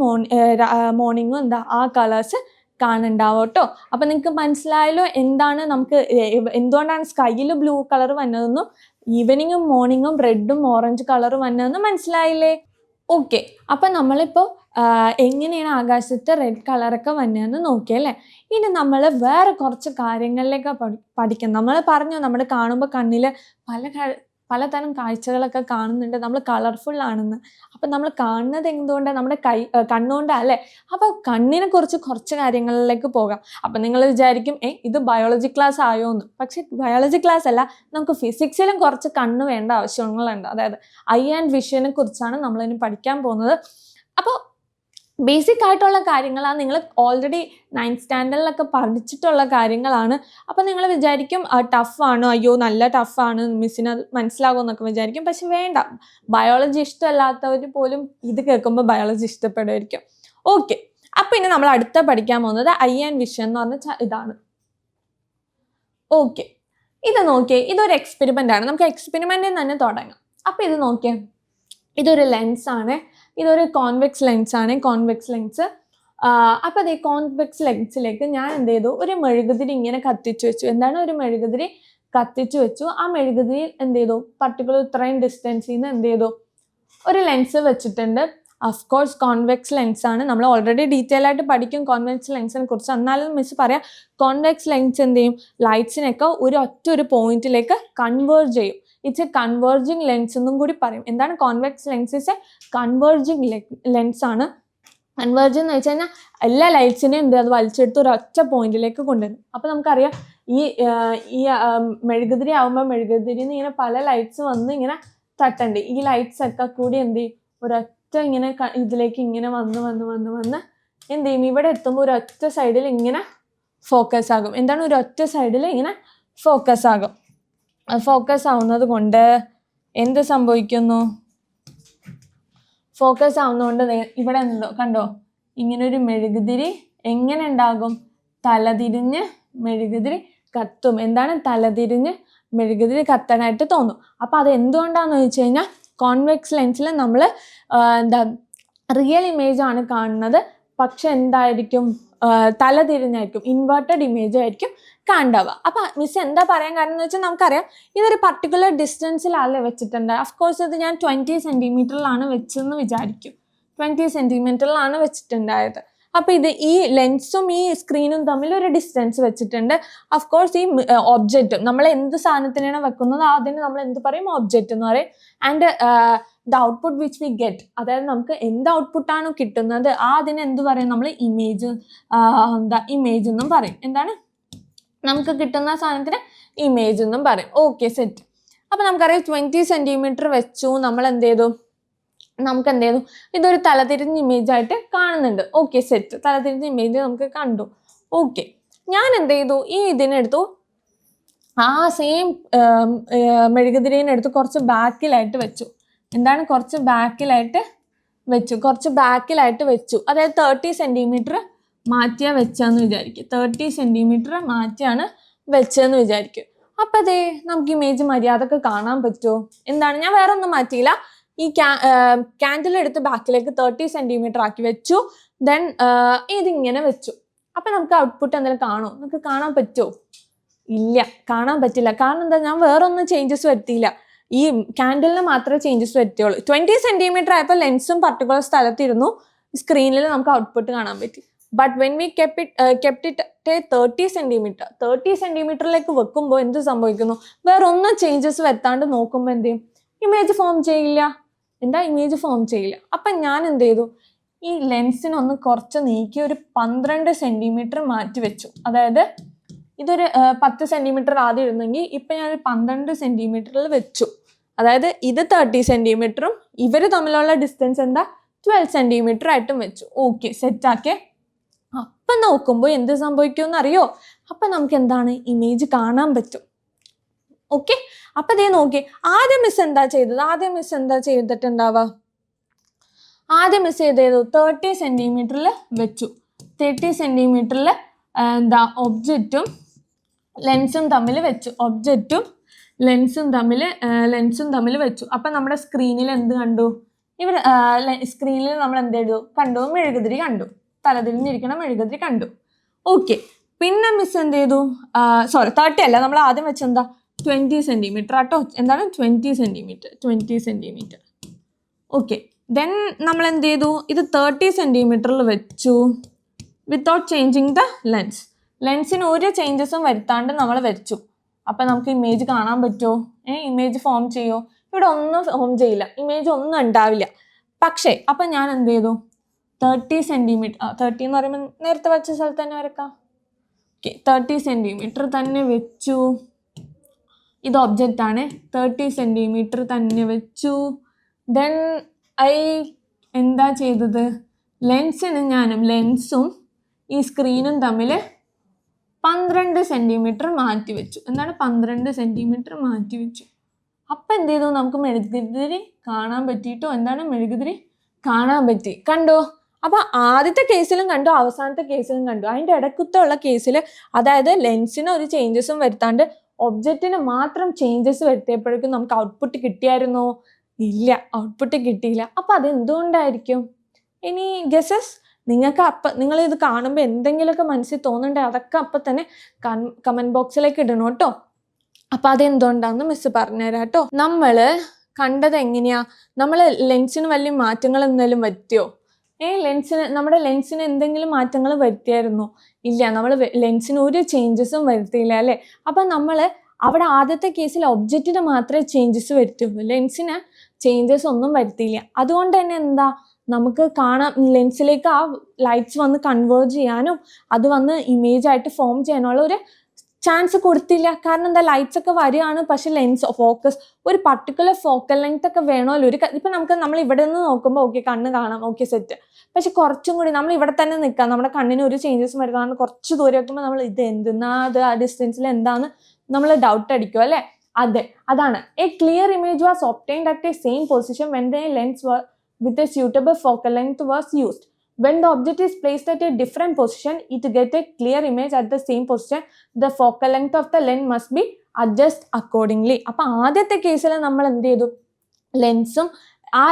മോർണിംഗും ആ കളേഴ്സ് കാണുന്നുണ്ടാവും കേട്ടോ. അപ്പം നിങ്ങൾക്ക് മനസ്സിലായല്ലോ എന്തുകൊണ്ടാണ് സ്കൈയിൽ ബ്ലൂ കളർ വന്നതെന്നും ഈവനിങ്ങും മോർണിംഗും റെഡും ഓറഞ്ച് കളർ വന്നതെന്ന് മനസ്സിലായില്ലേ? ഓക്കെ. അപ്പം നമ്മളിപ്പോൾ എങ്ങനെയാണ് ആകാശത്ത് റെഡ് കളറൊക്കെ വന്നതെന്ന് നോക്കിയല്ലേ. ഇനി നമ്മൾ വേറെ കുറച്ച് കാര്യങ്ങളിലേക്ക് പഠിക്കാം. നമ്മൾ പറഞ്ഞു നമ്മൾ കാണുമ്പോൾ കണ്ണിൽ പലതരം കാഴ്ചകളൊക്കെ കാണുന്നുണ്ട്, നമ്മൾ കളർഫുൾ ആണെന്ന്. അപ്പം നമ്മൾ കാണുന്നത് എന്തുകൊണ്ടാണ്? നമ്മുടെ കണ്ണുകൊണ്ടാണ് അല്ലേ? അപ്പോൾ കണ്ണിനെ കുറിച്ച് കുറച്ച് കാര്യങ്ങളിലേക്ക് പോകാം. അപ്പം നിങ്ങൾ വിചാരിക്കും ഇത് ബയോളജി ക്ലാസ് ആയോ എന്ന്. പക്ഷേ ബയോളജി ക്ലാസ് അല്ല, നമുക്ക് ഫിസിക്സിലും കുറച്ച് കണ്ണ് വേണ്ട ആവശ്യങ്ങളുണ്ട്. അതായത് ഐ ആൻഡ് വിഷനെ കുറിച്ചാണ് നമ്മളിനി പഠിക്കാൻ പോകുന്നത്. അപ്പോൾ ബേസിക് ആയിട്ടുള്ള കാര്യങ്ങളാണ്, നിങ്ങൾ ഓൾറെഡി 9th സ്റ്റാൻഡേർഡിലൊക്കെ പഠിച്ചിട്ടുള്ള കാര്യങ്ങളാണ്. അപ്പോൾ നിങ്ങൾ വിചാരിക്കും ടഫാണോ, അയ്യോ നല്ല ടഫാണ്, മിസ്സിന് അത് മനസ്സിലാകുമെന്നൊക്കെ വിചാരിക്കും. പക്ഷെ വേണ്ട, ബയോളജി ഇഷ്ടമല്ലാത്തവർ പോലും ഇത് കേൾക്കുമ്പോൾ ബയോളജി ഇഷ്ടപ്പെടുമായിരിക്കും. ഓക്കെ, അപ്പം ഇനി നമ്മൾ അടുത്ത പഠിക്കാൻ പോകുന്നത് ഐ ആൻഡ് വിഷൻ എന്ന് പറഞ്ഞ ഇതാണ്. ഓക്കെ, ഇത് നോക്കിയേ, ഇതൊരു എക്സ്പെരിമെൻ്റ് ആണ്. നമുക്ക് എക്സ്പെരിമെൻറ്റിൽ തന്നെ തുടങ്ങാം. അപ്പോൾ ഇത് നോക്കിയേ, ഇതൊരു ലെൻസാണ്, ഇതൊരു കോൺവെക്സ് ലെൻസാണ്, കോൺവെക്സ് ലെൻസ്. അപ്പോൾ അതേ കോൺവെക്സ് ലെൻസിലേക്ക് ഞാൻ എന്ത് ചെയ്തു, ഒരു മെഴുകുതിരി ഇങ്ങനെ കത്തിച്ചു വെച്ചു. എന്താണ് ഒരു മെഴുകുതിരി കത്തിച്ചു വെച്ചു. ആ മെഴുകുതിരി എന്ത് ചെയ്തു, പർട്ടിക്കുലർ ഇത്രയും ഡിസ്റ്റൻസിൽ നിന്ന് എന്ത് ചെയ്തു, ഒരു ലെൻസ് വെച്ചിട്ടുണ്ട്. അഫ്കോഴ്സ് കോൺവെക്സ് ലെൻസാണ്. നമ്മൾ ഓൾറെഡി ഡീറ്റെയിൽ ആയിട്ട് പഠിക്കും കോൺവെക്സ് ലെൻസിനെ കുറിച്ച്. എന്നാലും മിസ് പറയാം, കോൺവെക്സ് ലെൻസ് എന്ത് ചെയ്യും, ലൈറ്റ്സിനൊക്കെ ഒരു പോയിന്റിലേക്ക് കൺവേർജ് ചെയ്യും. ഇറ്റ്സ് എ കൺവേർജിങ് ലെൻസ് എന്നും കൂടി പറയും. എന്താണ് convex lens? Is A converging lens ആണ്. കൺവേർജിങ് എന്ന് വെച്ച് കഴിഞ്ഞാൽ എല്ലാ ലൈറ്റ്സിനെയും അത് വലിച്ചെടുത്ത് ഒരൊറ്റ പോയിന്റിലേക്ക് കൊണ്ടുവരും. അപ്പോൾ നമുക്കറിയാം ഈ മെഴുകുതിരി ആകുമ്പോൾ മെഴുകുതിരിയിൽ നിന്ന് ഇങ്ങനെ പല ലൈറ്റ്സ് വന്ന് ഇങ്ങനെ തട്ടുണ്ട്. ഈ ലൈറ്റ്സ് ഒക്കെ കൂടി എന്ത് ചെയ്യും, ഒരൊറ്റ ഇങ്ങനെ ഇതിലേക്ക് ഇങ്ങനെ വന്ന് എന്ത് ചെയ്യും, ഇവിടെ എത്തുമ്പോൾ ഒരൊറ്റ സൈഡിൽ ഇങ്ങനെ ഫോക്കസ് ആകും. എന്താണ്, ഒരൊറ്റ സൈഡിൽ ഇങ്ങനെ ഫോക്കസ് ആകും. ഫോക്കസ് ആവുന്നത് കൊണ്ട് എന്ത് സംഭവിക്കുന്നു, ഫോക്കസ് ആവുന്നതുകൊണ്ട് ഇവിടെ എന്തോ കണ്ടോ, ഇങ്ങനൊരു മെഴുകുതിരി എങ്ങനെ ഉണ്ടാകും, തലതിരിഞ്ഞ് മെഴുകുതിരി കത്തും. എന്താണ്, തലതിരിഞ്ഞ് മെഴുകുതിരി കത്താനായിട്ട് തോന്നും. അപ്പോൾ അത് എന്തുകൊണ്ടാണെന്ന് ചോദിച്ചു കഴിഞ്ഞാൽ, കോൺവെക്സ് ലെൻസിൽ നമ്മൾ റിയൽ ഇമേജ് ആണ് കാണുന്നത്. പക്ഷെ എന്തായിരിക്കും, തലതിരിഞ്ഞായിരിക്കും, ഇൻവേർട്ടഡ് ഇമേജ് ആയിരിക്കും കണ്ടാവുക. അപ്പം മിസ് എന്താ പറയാൻ കാരണം എന്ന് വെച്ചാൽ, നമുക്കറിയാം ഇതൊരു പർട്ടിക്കുലർ ഡിസ്റ്റൻസിലല്ലേ വെച്ചിട്ടുണ്ട്. അഫ്കോഴ്സ് ഇത് ഞാൻ 20 സെൻറ്റിമീറ്ററിലാണ് വെച്ചെന്ന് വിചാരിക്കും. 20 സെൻറ്റിമീറ്ററിലാണ് വെച്ചിട്ടുണ്ടായത്. അപ്പോൾ ഇത് ഈ ലെൻസും ഈ സ്ക്രീനും തമ്മിൽ ഒരു ഡിസ്റ്റൻസ് വെച്ചിട്ടുണ്ട്. അഫ്കോഴ്സ് ഈ ഒബ്ജക്റ്റും നമ്മൾ എന്ത് സാധനത്തിനാണ് വെക്കുന്നത് അതിന് നമ്മൾ എന്ത് പറയും, ഒബ്ജക്റ്റ് എന്ന് പറയും. And the output which we get, അതായത് നമുക്ക് എന്ത് ഔട്ട്പുട്ടാണോ കിട്ടുന്നത് അതിന് എന്ത് പറയും, നമ്മൾ ഇമേജ് എന്നും പറയും. എന്താണ്, നമുക്ക് കിട്ടുന്ന സാധനത്തിന് ഇമേജ് എന്നും പറയും. Okay, set. അപ്പം നമുക്കറിയാം 20 സെൻറ്റിമീറ്റർ വെച്ചു, നമ്മൾ എന്ത് ചെയ്തു, ഇതൊരു തലതിരിഞ്ഞ ഇമേജ് ആയിട്ട് കാണുന്നുണ്ട്. Okay, set. തലതിരിഞ്ഞ ഇമേജ് നമുക്ക് കണ്ടു. ഓക്കെ, ഞാൻ എന്ത് ചെയ്തു, ഈ ഇതിനെടുത്തു, ആ സെയിം മെഴുകുതിരിനെടുത്ത് കുറച്ച് ബാക്കിലായിട്ട് വെച്ചു. എന്താണ്, കുറച്ച് ബാക്കിലായിട്ട് വെച്ചു. അതായത് 30 സെൻറ്റിമീറ്റർ മാറ്റിയാണ് വെച്ചതെന്ന് വിചാരിക്കും. 30 സെൻറ്റിമീറ്റർ മാറ്റിയാണ് വെച്ചതെന്ന് വിചാരിക്കും. അപ്പം അതേ നമുക്ക് ഇമേജ് മര്യാദക്ക് കാണാൻ പറ്റുമോ? എന്താണ്, ഞാൻ വേറെ ഒന്നും മാറ്റിയില്ല. ഈ ക്യാൻഡിൽ എടുത്ത് ബാക്കിലേക്ക് 30 സെൻറ്റിമീറ്റർ ആക്കി വെച്ചു. ദെൻ ഇതിങ്ങനെ വെച്ചു. അപ്പം നമുക്ക് ഔട്ട്പുട്ട് എന്തെങ്കിലും കാണുമോ? നമുക്ക് കാണാൻ പറ്റുമോ? ഇല്ല, കാണാൻ പറ്റില്ല. കാരണം എന്താ, ഞാൻ വേറെ ഒന്നും ചേഞ്ചസ് വരുത്തിയില്ല. ഈ ക്യാൻഡിലിന് മാത്രമേ ചേഞ്ചസ് വരുത്തിയുള്ളൂ. 20 സെൻറ്റിമീറ്റർ ആയപ്പോൾ ലെൻസും പർട്ടിക്കുലർ സ്ഥലത്തിരുന്നു, സ്ക്രീനിൽ നമുക്ക് ഔട്ട്പുട്ട് കാണാൻ പറ്റി. But when we kept it 30 centimetre, 30 സെൻറ്റിമീറ്ററിലേക്ക് വെക്കുമ്പോൾ എന്ത് സംഭവിക്കുന്നു, വേറെ ഒന്നും ചേഞ്ചസ് വരുത്താണ്ട് നോക്കുമ്പോൾ എന്ത് ചെയ്യും, ഇമേജ് ഫോം ചെയ്യില്ല. ഇമേജ് ഫോം ചെയ്യില്ല. അപ്പം ഞാൻ എന്ത് ചെയ്തു, ഈ ലെൻസിനൊന്ന് കുറച്ച് നീക്കി ഒരു 12 സെൻറ്റിമീറ്റർ മാറ്റി വെച്ചു. അതായത് ഇതൊരു 10 സെൻറ്റിമീറ്റർ ആദ്യം ഇരുന്നെങ്കിൽ ഇപ്പം ഞാൻ 12 സെൻറ്റിമീറ്ററിൽ വെച്ചു. അതായത് ഇത് 30 സെൻറ്റിമീറ്ററും ഇവർ തമ്മിലുള്ള ഡിസ്റ്റൻസ് എന്താ, 12 സെൻറ്റിമീറ്റർ ആയിട്ടും വെച്ചു. ഓക്കെ, സെറ്റാക്കേ. അപ്പം നോക്കുമ്പോൾ എന്ത് സംഭവിക്കുമെന്ന് അറിയോ? അപ്പം നമുക്ക് എന്താണ്, ഇമേജ് കാണാൻ പറ്റും. ഓക്കെ, അപ്പം ഇതേ നോക്കി, ആദ്യം മിസ് എന്താ ചെയ്തിട്ടുണ്ടാവുക, ആദ്യം മിസ് ചെയ്തു 30 സെൻറ്റിമീറ്ററിൽ വെച്ചു. 30 സെൻറ്റിമീറ്ററിൽ ഒബ്ജക്റ്റും ലെൻസും തമ്മിൽ വെച്ചു. ലെൻസും തമ്മിൽ വെച്ചു. അപ്പം നമ്മുടെ സ്ക്രീനിൽ എന്ത് കണ്ടു, ഇവിടെ സ്ക്രീനിൽ നമ്മൾ എന്ത് ചെയ്തു, മെഴുകുതിരി കണ്ടു, തലതിരിഞ്ഞിരിക്കണം മെഴുകുതിരി കണ്ടു. ഓക്കെ, പിന്നെ മിസ് എന്ത് ചെയ്തു, 30 അല്ല, നമ്മൾ ആദ്യം വെച്ചെന്താ 20 സെൻറ്റിമീറ്റർ ആട്ടോ. എന്താണ്, 20 സെൻറ്റിമീറ്റർ. ഓക്കെ, ദെൻ നമ്മൾ എന്ത് ചെയ്തു, ഇത് 30 സെൻറ്റിമീറ്ററിൽ വെച്ചു വിത്തൗട്ട് ചേഞ്ചിങ് ദ ലെൻസിന് ഒരു ചേഞ്ചസും വരുത്താണ്ട് നമ്മൾ വെച്ചു. അപ്പം നമുക്ക് ഇമേജ് കാണാൻ പറ്റുമോ? ഇമേജ് ഫോം ചെയ്യുമോ? ഇവിടെ ഒന്നും ഫോം ചെയ്യില്ല, ഇമേജ് ഒന്നും ഉണ്ടാവില്ല. പക്ഷേ അപ്പം ഞാൻ എന്ത് ചെയ്തു, 30 സെൻറ്റിമീറ്റർ, 30 എന്ന് പറയുമ്പോൾ നേരത്തെ വെച്ച സ്ഥലത്ത് തന്നെ വരക്കാം. ഓക്കെ, 30 സെൻറ്റിമീറ്റർ തന്നെ വെച്ചു. ഇത് ഒബ്ജക്റ്റ് ആണ്, 30 സെൻറ്റിമീറ്റർ തന്നെ വെച്ചു. ദെൻ എന്താ ചെയ്തത്, ലെൻസും ഈ സ്ക്രീനും തമ്മിൽ 12 സെൻറ്റിമീറ്റർ മാറ്റി വെച്ചു. എന്താണ് 12 സെൻറ്റിമീറ്റർ മാറ്റി വെച്ചു. അപ്പം എന്ത് ചെയ്തു, നമുക്ക് മെഴുകുതിരി കാണാൻ പറ്റിയിട്ടോ, എന്താണ് മെഴുകുതിരി കാണാൻ പറ്റി, കണ്ടോ? അപ്പം ആദ്യത്തെ കേസിലും കണ്ടു, അവസാനത്തെ കേസിലും കണ്ടു. അതിൻ്റെ ഇടയ്ക്കുള്ള കേസിൽ, അതായത് ലെൻസിന് ഒരു ചേഞ്ചസും വരുത്താണ്ട് ഒബ്ജക്റ്റിന് മാത്രം ചേഞ്ചസ് വരുത്തിയപ്പോഴേക്കും നമുക്ക് ഔട്ട്പുട്ട് കിട്ടിയായിരുന്നോ? ഇല്ല, ഔട്ട്പുട്ട് കിട്ടിയില്ല. അപ്പം അതെന്തുകൊണ്ടായിരിക്കും? ഇനി ഗസസ് നിങ്ങൾക്ക് നിങ്ങളിത് കാണുമ്പോൾ എന്തെങ്കിലുമൊക്കെ മനസ്സിൽ തോന്നുന്നുണ്ടെങ്കിൽ അതൊക്കെ അപ്പം തന്നെ കമൻറ്റ് ബോക്സിലേക്ക് ഇടണം കേട്ടോ. അപ്പം അതെന്തുകൊണ്ടാണെന്ന് മിസ് പറഞ്ഞുതരാം കേട്ടോ. നമ്മൾ കണ്ടത് എങ്ങനെയാ, നമ്മൾ ലെൻസിന് വലിയ മാറ്റങ്ങൾ എന്തെങ്കിലും വരുത്തിയോ? നമ്മുടെ ലെൻസിന് എന്തെങ്കിലും മാറ്റങ്ങൾ വരുത്തിയായിരുന്നോ? ഇല്ല, നമ്മൾ ലെൻസിന് ഒരു ചേഞ്ചസും വരുത്തിയില്ല അല്ലേ. അപ്പം നമ്മൾ അവിടെ ആദ്യത്തെ കേസിൽ ഒബ്ജക്റ്റിന് മാത്രമേ ചേഞ്ചസ് വരുത്തുള്ളൂ, ലെൻസിന് ചേഞ്ചസ് ഒന്നും വരുത്തിയില്ല. അതുകൊണ്ട് തന്നെ എന്താ, നമുക്ക് കാണാം, ലെൻസിലേക്ക് ആ ലൈറ്റ്സ് വന്ന് കൺവേർജ് ചെയ്യാനും അത് വന്ന് ഇമേജ് ആയിട്ട് ഫോം ചെയ്യാനുള്ള ഒരു ചാൻസ് കൊടുത്തില്ല. കാരണം എന്താ, ലൈറ്റ്സ് ഒക്കെ വരികയാണ്, പക്ഷെ ലെൻസ് ഫോക്കസ് ഒരു പർട്ടിക്കുലർ ഫോക്കൽ ലെങ്ത് ഒക്കെ വേണമല്ലോ. ഇപ്പം നമ്മൾ ഇവിടെ നിന്ന് നോക്കുമ്പോൾ ഓക്കെ കണ്ണ് കാണാം, ഓക്കെ സെറ്റ്. പക്ഷെ കുറച്ചും കൂടി നമ്മൾ ഇവിടെ തന്നെ നിൽക്കാം, നമ്മുടെ കണ്ണിന് ഒരു ചേഞ്ചസ് വരുന്നതാണ്. കുറച്ച് ദൂരം വെക്കുമ്പോൾ നമ്മൾ ഇത് എന്തെന്നാ, അത് ആ ഡിസ്റ്റൻസിൽ എന്താന്ന് നമ്മൾ ഡൗട്ട് അടിക്കും അല്ലേ. അതാണ് A clear image was obtained at A same position when the lens with a suitable focal length was used. When the object is placed at a different position, it gets a clear image at the same position. The focal length of the lens must be adjusted accordingly. അപ്പോൾ ആദ്യത്തെ കേസിൽ നമ്മൾ എന്ത് ചെയ്തു, ലെൻസും ആ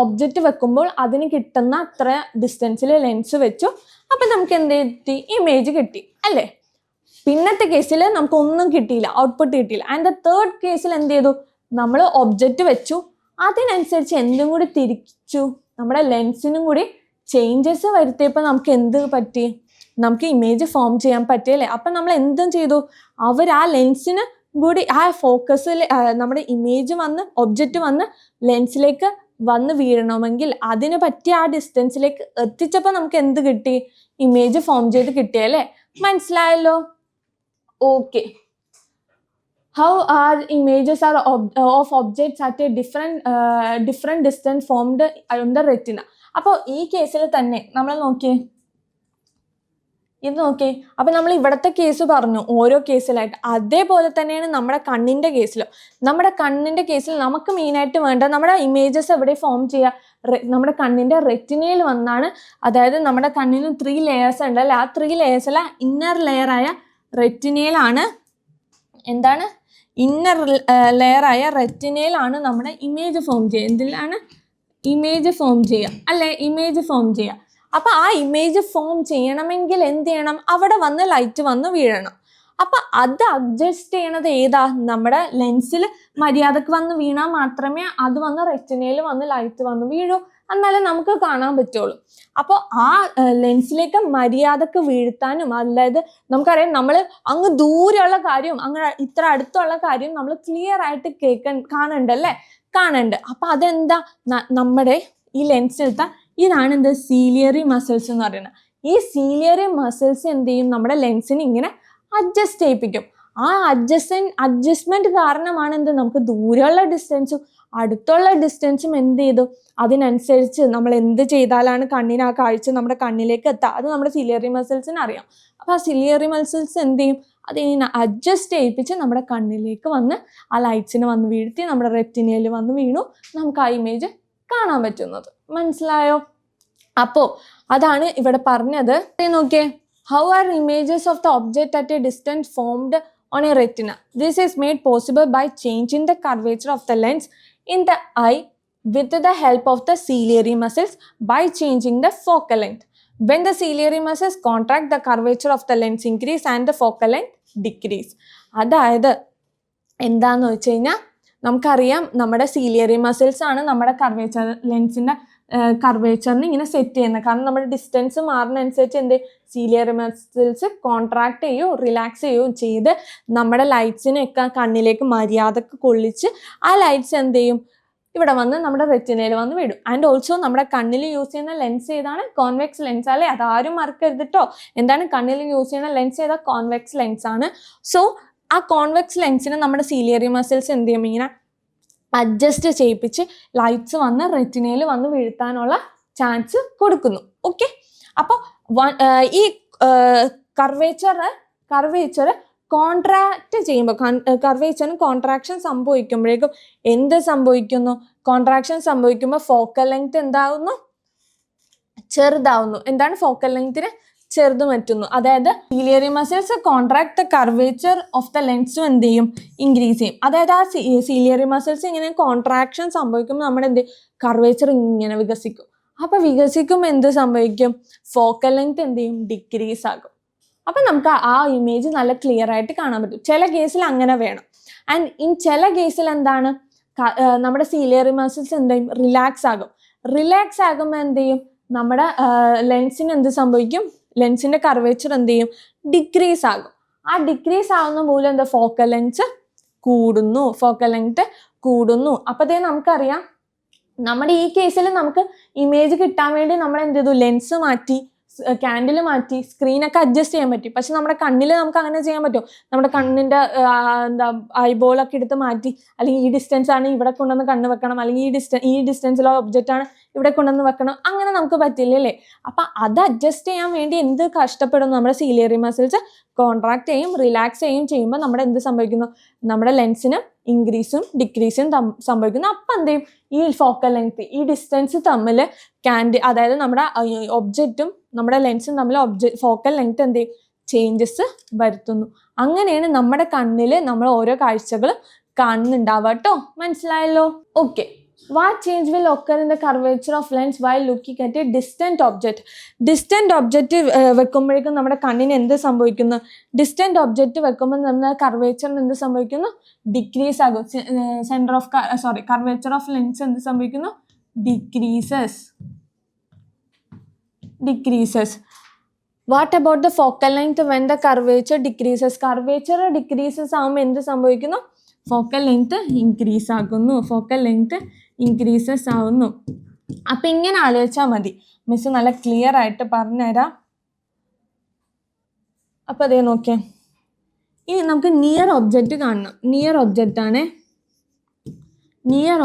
object വെക്കുമ്പോൾ അതിന് കിട്ടുന്ന അത്ര ഡിസ്റ്റൻസിൽ ലെൻസ് വെച്ചു. അപ്പം നമുക്ക് എന്ത് കിട്ടി, ഇമേജ് കിട്ടി അല്ലേ. പിന്നത്തെ കേസിൽ നമുക്കൊന്നും കിട്ടിയില്ല, ഔട്ട്പുട്ട് കിട്ടിയില്ല. ആൻഡ് ദ തേർഡ് കേസിൽ എന്ത് ചെയ്തു, നമ്മൾ ഒബ്ജക്റ്റ് വെച്ചു, അതിനനുസരിച്ച് എന്തും കൂടി തിരിച്ചു, നമ്മുടെ ലെൻസിനും കൂടി ചേഞ്ചസ് വരുത്തിയപ്പോൾ നമുക്ക് എന്ത് പറ്റി, നമുക്ക് ഇമേജ് ഫോം ചെയ്യാൻ പറ്റിയല്ലേ. അപ്പം നമ്മൾ എന്തും ചെയ്തു, അവർ ആ ലെൻസിന് കൂടി ആ ഫോക്കസിൽ നമ്മുടെ ഇമേജ് വന്ന് ഒബ്ജക്റ്റ് വന്ന് ലെൻസിലേക്ക് വന്ന് വീഴണമെങ്കിൽ അതിന് പറ്റിയ ആ ഡിസ്റ്റൻസിലേക്ക് എത്തിച്ചപ്പോൾ നമുക്ക് എന്ത് കിട്ടി, ഇമേജ് ഫോം ചെയ്ത് കിട്ടിയല്ലേ. മനസ്സിലായല്ലോ? Okay. How are images of objects at a different distance formed on the retina? അപ്പോൾ ഈ കേസിൽ തന്നെ നമ്മൾ ഇത് നോക്കിയേ. അപ്പം നമ്മൾ ഇവിടുത്തെ കേസ് പറഞ്ഞു ഓരോ കേസിലായിട്ട്, അതേപോലെ തന്നെയാണ് നമ്മുടെ കണ്ണിൻ്റെ കേസിലും. നമ്മുടെ കണ്ണിൻ്റെ കേസിൽ നമുക്ക് മെയിനായിട്ട് വേണ്ട നമ്മുടെ ഇമേജസ് എവിടെ ഫോം ചെയ്യുക, നമ്മുടെ കണ്ണിൻ്റെ റെറ്റിനയിൽ വന്നാണ്. അതായത് നമ്മുടെ കണ്ണിന് 3 ലെയേഴ്സ് ഉണ്ടല്ലേ, ആ 3 ലെയേഴ്സിലെ ഇന്നർ ലെയറായ റെറ്റിനയിലാണ്, എന്താണ്, ഇന്നർ ലെയറായ റെറ്റിനയിലാണ് നമ്മുടെ ഇമേജ് ഫോം ചെയ്യുക. എന്തിലാണ് ഇമേജ് ഫോം ചെയ്യുക അല്ലേ, ഇമേജ് ഫോം ചെയ്യുക. അപ്പം ആ ഇമേജ് ഫോം ചെയ്യണമെങ്കിൽ എന്ത് ചെയ്യണം, അവിടെ വന്ന് ലൈറ്റ് വന്ന് വീഴണം. അപ്പം അത് അഡ്ജസ്റ്റ് ചെയ്യണത് ഏതാ, നമ്മുടെ ലെൻസിൽ മര്യാദക്ക് വന്ന് വീണാൽ മാത്രമേ അത് വന്ന് റെറ്റിനയിൽ വന്ന് ലൈറ്റ് വന്ന് വീഴൂ, എന്നാലേ നമുക്ക് കാണാൻ പറ്റുള്ളൂ. അപ്പോൾ ആ ലെൻസിലേക്ക് മര്യാദക്ക് വീഴ്ത്താനും, അതായത് നമുക്കറിയാം നമ്മൾ അങ്ങ് ദൂരെയുള്ള കാര്യം അങ്ങ് ഇത്ര അടുത്തുള്ള കാര്യം നമ്മൾ ക്ലിയർ ആയിട്ട് കാണുന്നുണ്ടല്ലേ, കാണുന്നുണ്ട്. അപ്പം അതെന്താ, നമ്മുടെ ഈ ലെൻസിലത്തെ ഇതാണ് എന്ത്, സീലിയറി മസിൽസ് എന്ന് പറയുന്നത്. ഈ സീലിയറി മസിൽസ് എന്ത് ചെയ്യും, നമ്മുടെ ലെൻസിന് ഇങ്ങനെ അഡ്ജസ്റ്റ് ചെയ്യിപ്പിക്കും. ആ അഡ്ജസ്റ്റ്മെന്റ് കാരണമാണ് എന്ത്, നമുക്ക് ദൂരെയുള്ള ഡിസ്റ്റൻസും അടുത്തുള്ള ഡിസ്റ്റൻസും എന്ത് ചെയ്തു, അതിനനുസരിച്ച് നമ്മൾ എന്ത് ചെയ്താലാണ് കണ്ണിന് ആ കാഴ്ച നമ്മുടെ കണ്ണിലേക്ക് എത്തുക, അത് നമ്മുടെ സിലിയറി മസിൽസിന് അറിയാം. അപ്പോൾ ആ സിലിയറി മസിൽസ് എന്ത് ചെയ്യും, അതിനെ അഡ്ജസ്റ്റ് ചെയ്യിപ്പിച്ച് നമ്മുടെ കണ്ണിലേക്ക് വന്ന് ആ ലൈറ്റ്സിന് വന്ന് വീഴ്ത്തി നമ്മുടെ റെറ്റിനയിൽ വന്ന് വീണു നമുക്ക് ആ ഇമേജ് കാണാൻ പറ്റുന്നത്. മനസ്സിലായോ? അപ്പോൾ അതാണ് ഇവിടെ പറഞ്ഞത്. നോക്കിയേ, how are images of the object at A distance formed on a retina. This is made possible by changing the curvature of the lens in the eye with the help of the ciliary muscles by changing the focal length. When the ciliary muscles contract, the curvature of the lens increase and the focal length decrease. അതായത് എന്താന്ന് വെച്ച് കഴിഞ്ഞാൽ നമുക്കറിയാം നമ്മുടെ ciliary muscles ആണ് നമ്മുടെ curvature ലെൻസിൻ്റെ കർവേച്ചറിന് ഇങ്ങനെ set ചെയ്യുന്നത്. കാരണം നമ്മുടെ ഡിസ്റ്റൻസ് മാറുന്നതനുസരിച്ച് എന്ത് സീലിയറി മസിൽസ് കോൺട്രാക്ട് ചെയ്യുകയോ റിലാക്സ് ചെയ്യുകയോ ചെയ്ത് നമ്മുടെ ലൈറ്റ്സിനെയൊക്കെ കണ്ണിലേക്ക് മര്യാദക്ക് കൊള്ളിച്ച് ആ ലൈറ്റ്സ് എന്ത് ചെയ്യും ഇവിടെ വന്ന് നമ്മുടെ റെറ്റിനയിൽ വന്ന് വിടും. ആൻഡ് ഓൾസോ നമ്മുടെ കണ്ണിൽ യൂസ് ചെയ്യുന്ന ലെൻസ് ഏതാണ്? കോൺവെക്സ് ലെൻസ് അല്ലേ? അതാരും മറക്കരുത് കേട്ടോ. എന്താണ് കണ്ണിൽ യൂസ് ചെയ്യുന്ന ലെൻസ് ഏതാ? കോൺവെക്സ് ലെൻസ് ആണ്. സോ ആ കോൺവെക്സ് ലെൻസിനെ നമ്മുടെ സീലിയറി മസിൽസ് എന്ത് ചെയ്യും ഇങ്ങനെ അഡ്ജസ്റ്റ് ചെയ്യിപ്പിച്ച് ലൈറ്റ്സ് വന്ന് റെറ്റിനയിൽ വന്ന് വീഴ്ത്താനുള്ള ചാൻസ് കൊടുക്കുന്നു. ഓക്കെ, അപ്പോൾ ഈ കർവേച്ചർ കോൺട്രാക്ട് ചെയ്യുമ്പോൾ കർവേച്ചറിന് കോൺട്രാക്ഷൻ സംഭവിക്കുമ്പോഴേക്കും എന്ത് സംഭവിക്കുന്നു? കോൺട്രാക്ഷൻ സംഭവിക്കുമ്പോൾ ഫോക്കൽ ലെങ്ത് എന്താവുന്നു? ചെറുതാവുന്നു. എന്താണ് ഫോക്കൽ ലെങ്തിന് ചെറുത് പറ്റുന്നു. അതായത് ciliary muscles contract the curvature of the ലെൻസും എന്ത് ചെയ്യും? ഇൻക്രീസ് ചെയ്യും. അതായത് ആ സീലിയറി മസിൽസ് ഇങ്ങനെ കോൺട്രാക്ഷൻ സംഭവിക്കുമ്പോൾ നമ്മുടെ എന്ത് കർവേച്ചർ ഇങ്ങനെ വികസിക്കും. അപ്പോൾ വികസിക്കുമ്പോൾ എന്ത് സംഭവിക്കും? ഫോക്കൽ ലെങ്ത് എന്ത് ചെയ്യും? ഡിക്രീസ് ആകും. അപ്പം നമുക്ക് ആ ഇമേജ് നല്ല ക്ലിയർ ആയിട്ട് കാണാൻ പറ്റും. ചില കേസിൽ അങ്ങനെ വേണം. ആൻഡ് ചില കേസിൽ എന്താണ് നമ്മുടെ സീലിയറി മസിൽസ് എന്ത് ചെയ്യും? റിലാക്സ് ആകും. റിലാക്സ് ആകുമ്പോൾ എന്ത് ചെയ്യും? നമ്മുടെ ലെൻസിന് എന്ത് സംഭവിക്കും? ലെൻസിന്റെ കർവേച്ചർ എന്ത് ചെയ്യും? ഡിക്രീസ് ആകും. ആ ഡിക്രീസ് ആവുന്ന മൂലം എന്താ? ഫോക്കൽ ലെങ്ത് കൂടുന്നു. അപ്പോഴത്തേ നമുക്കറിയാം നമ്മുടെ ഈ കേസിൽ നമുക്ക് ഇമേജ് കിട്ടാൻ വേണ്ടി നമ്മൾ എന്ത് ചെയ്തു? ലെൻസ് മാറ്റി, ക്യാൻഡിൽ മാറ്റി, സ്ക്രീനൊക്കെ അഡ്ജസ്റ്റ് ചെയ്യാൻ പറ്റി. പക്ഷെ നമ്മുടെ കണ്ണിൽ നമുക്ക് അങ്ങനെ ചെയ്യാൻ പറ്റുമോ? നമ്മുടെ കണ്ണിൻ്റെ ഐബോളൊക്കെ എടുത്ത് മാറ്റി, അല്ലെങ്കിൽ ഈ ഡിസ്റ്റൻസ് ആണ് ഇവിടെ കൊണ്ടുവന്ന് കണ്ണ് വെക്കണം, അല്ലെങ്കിൽ ഈ ഡിസ്റ്റൻസിലുള്ള ഒബ്ജക്റ്റ് ആണ് ഇവിടെ കൊണ്ടുവന്ന് വെക്കണം, അങ്ങനെ നമുക്ക് പറ്റില്ലല്ലേ? അപ്പം അത് അഡ്ജസ്റ്റ് ചെയ്യാൻ വേണ്ടി എന്ത് കഷ്ടപ്പെടുന്നു? നമ്മുടെ സീലിയറി മസിൽസ് കോൺട്രാക്ട് ചെയ്യും, റിലാക്സ് ചെയ്യുമ്പോൾ നമ്മുടെ എന്ത് സംഭവിക്കുന്നു? നമ്മുടെ ലെൻസിന് ഇൻക്രീസും ഡിക്രീസും സംഭവിക്കുന്നു. അപ്പം എന്ത് ചെയ്യും? ഈ ഫോക്കൽ ലെങ്ത്, ഈ ഡിസ്റ്റൻസ് തമ്മിൽ അതായത് നമ്മുടെ ഒബ്ജക്റ്റും നമ്മുടെ ലെൻസും തമ്മിൽ ഫോക്കൽ ലെങ്ത് എന്ത് ചെയ്യും? ചേഞ്ചസ് വരുത്തുന്നു. അങ്ങനെയാണ് നമ്മുടെ കണ്ണിൽ നമ്മൾ ഓരോ കാഴ്ചകൾ കാണുന്നുണ്ടാവുക കേട്ടോ. മനസ്സിലായല്ലോ? Okay. What change will occur in the curvature of lens while looking at a distant object? Distant object വെക്കുമ്പോഴേക്കും നമ്മുടെ കണ്ണിന് എന്ത് സംഭവിക്കുന്നു? ഡിസ്റ്റന്റ് ഒബ്ജക്റ്റ് വെക്കുമ്പോൾ നമ്മുടെ കർവേച്ചറിന് എന്ത് സംഭവിക്കുന്നു? ഡിക്രീസ് ആകും. കർവേച്ചർ ഓഫ് ലെൻസ് എന്ത് സംഭവിക്കുന്നു? Decreases. What about the focal length when the curvature decreases? Curvature decreases ആകുമ്പോൾ എന്ത് സംഭവിക്കുന്നു? ഫോക്കൽ ലെങ്ത് ഇൻക്രീസ് ആവുന്നു. അപ്പം ഇങ്ങനെ ആലോചിച്ചാൽ മതി. മിസ് നല്ല ക്ലിയർ ആയിട്ട് പറഞ്ഞുതരാം. അപ്പം അതേ നോക്കിയേ, ഇനി നമുക്ക് നിയർ ഒബ്ജക്റ്റ് കാണണം. നിയർ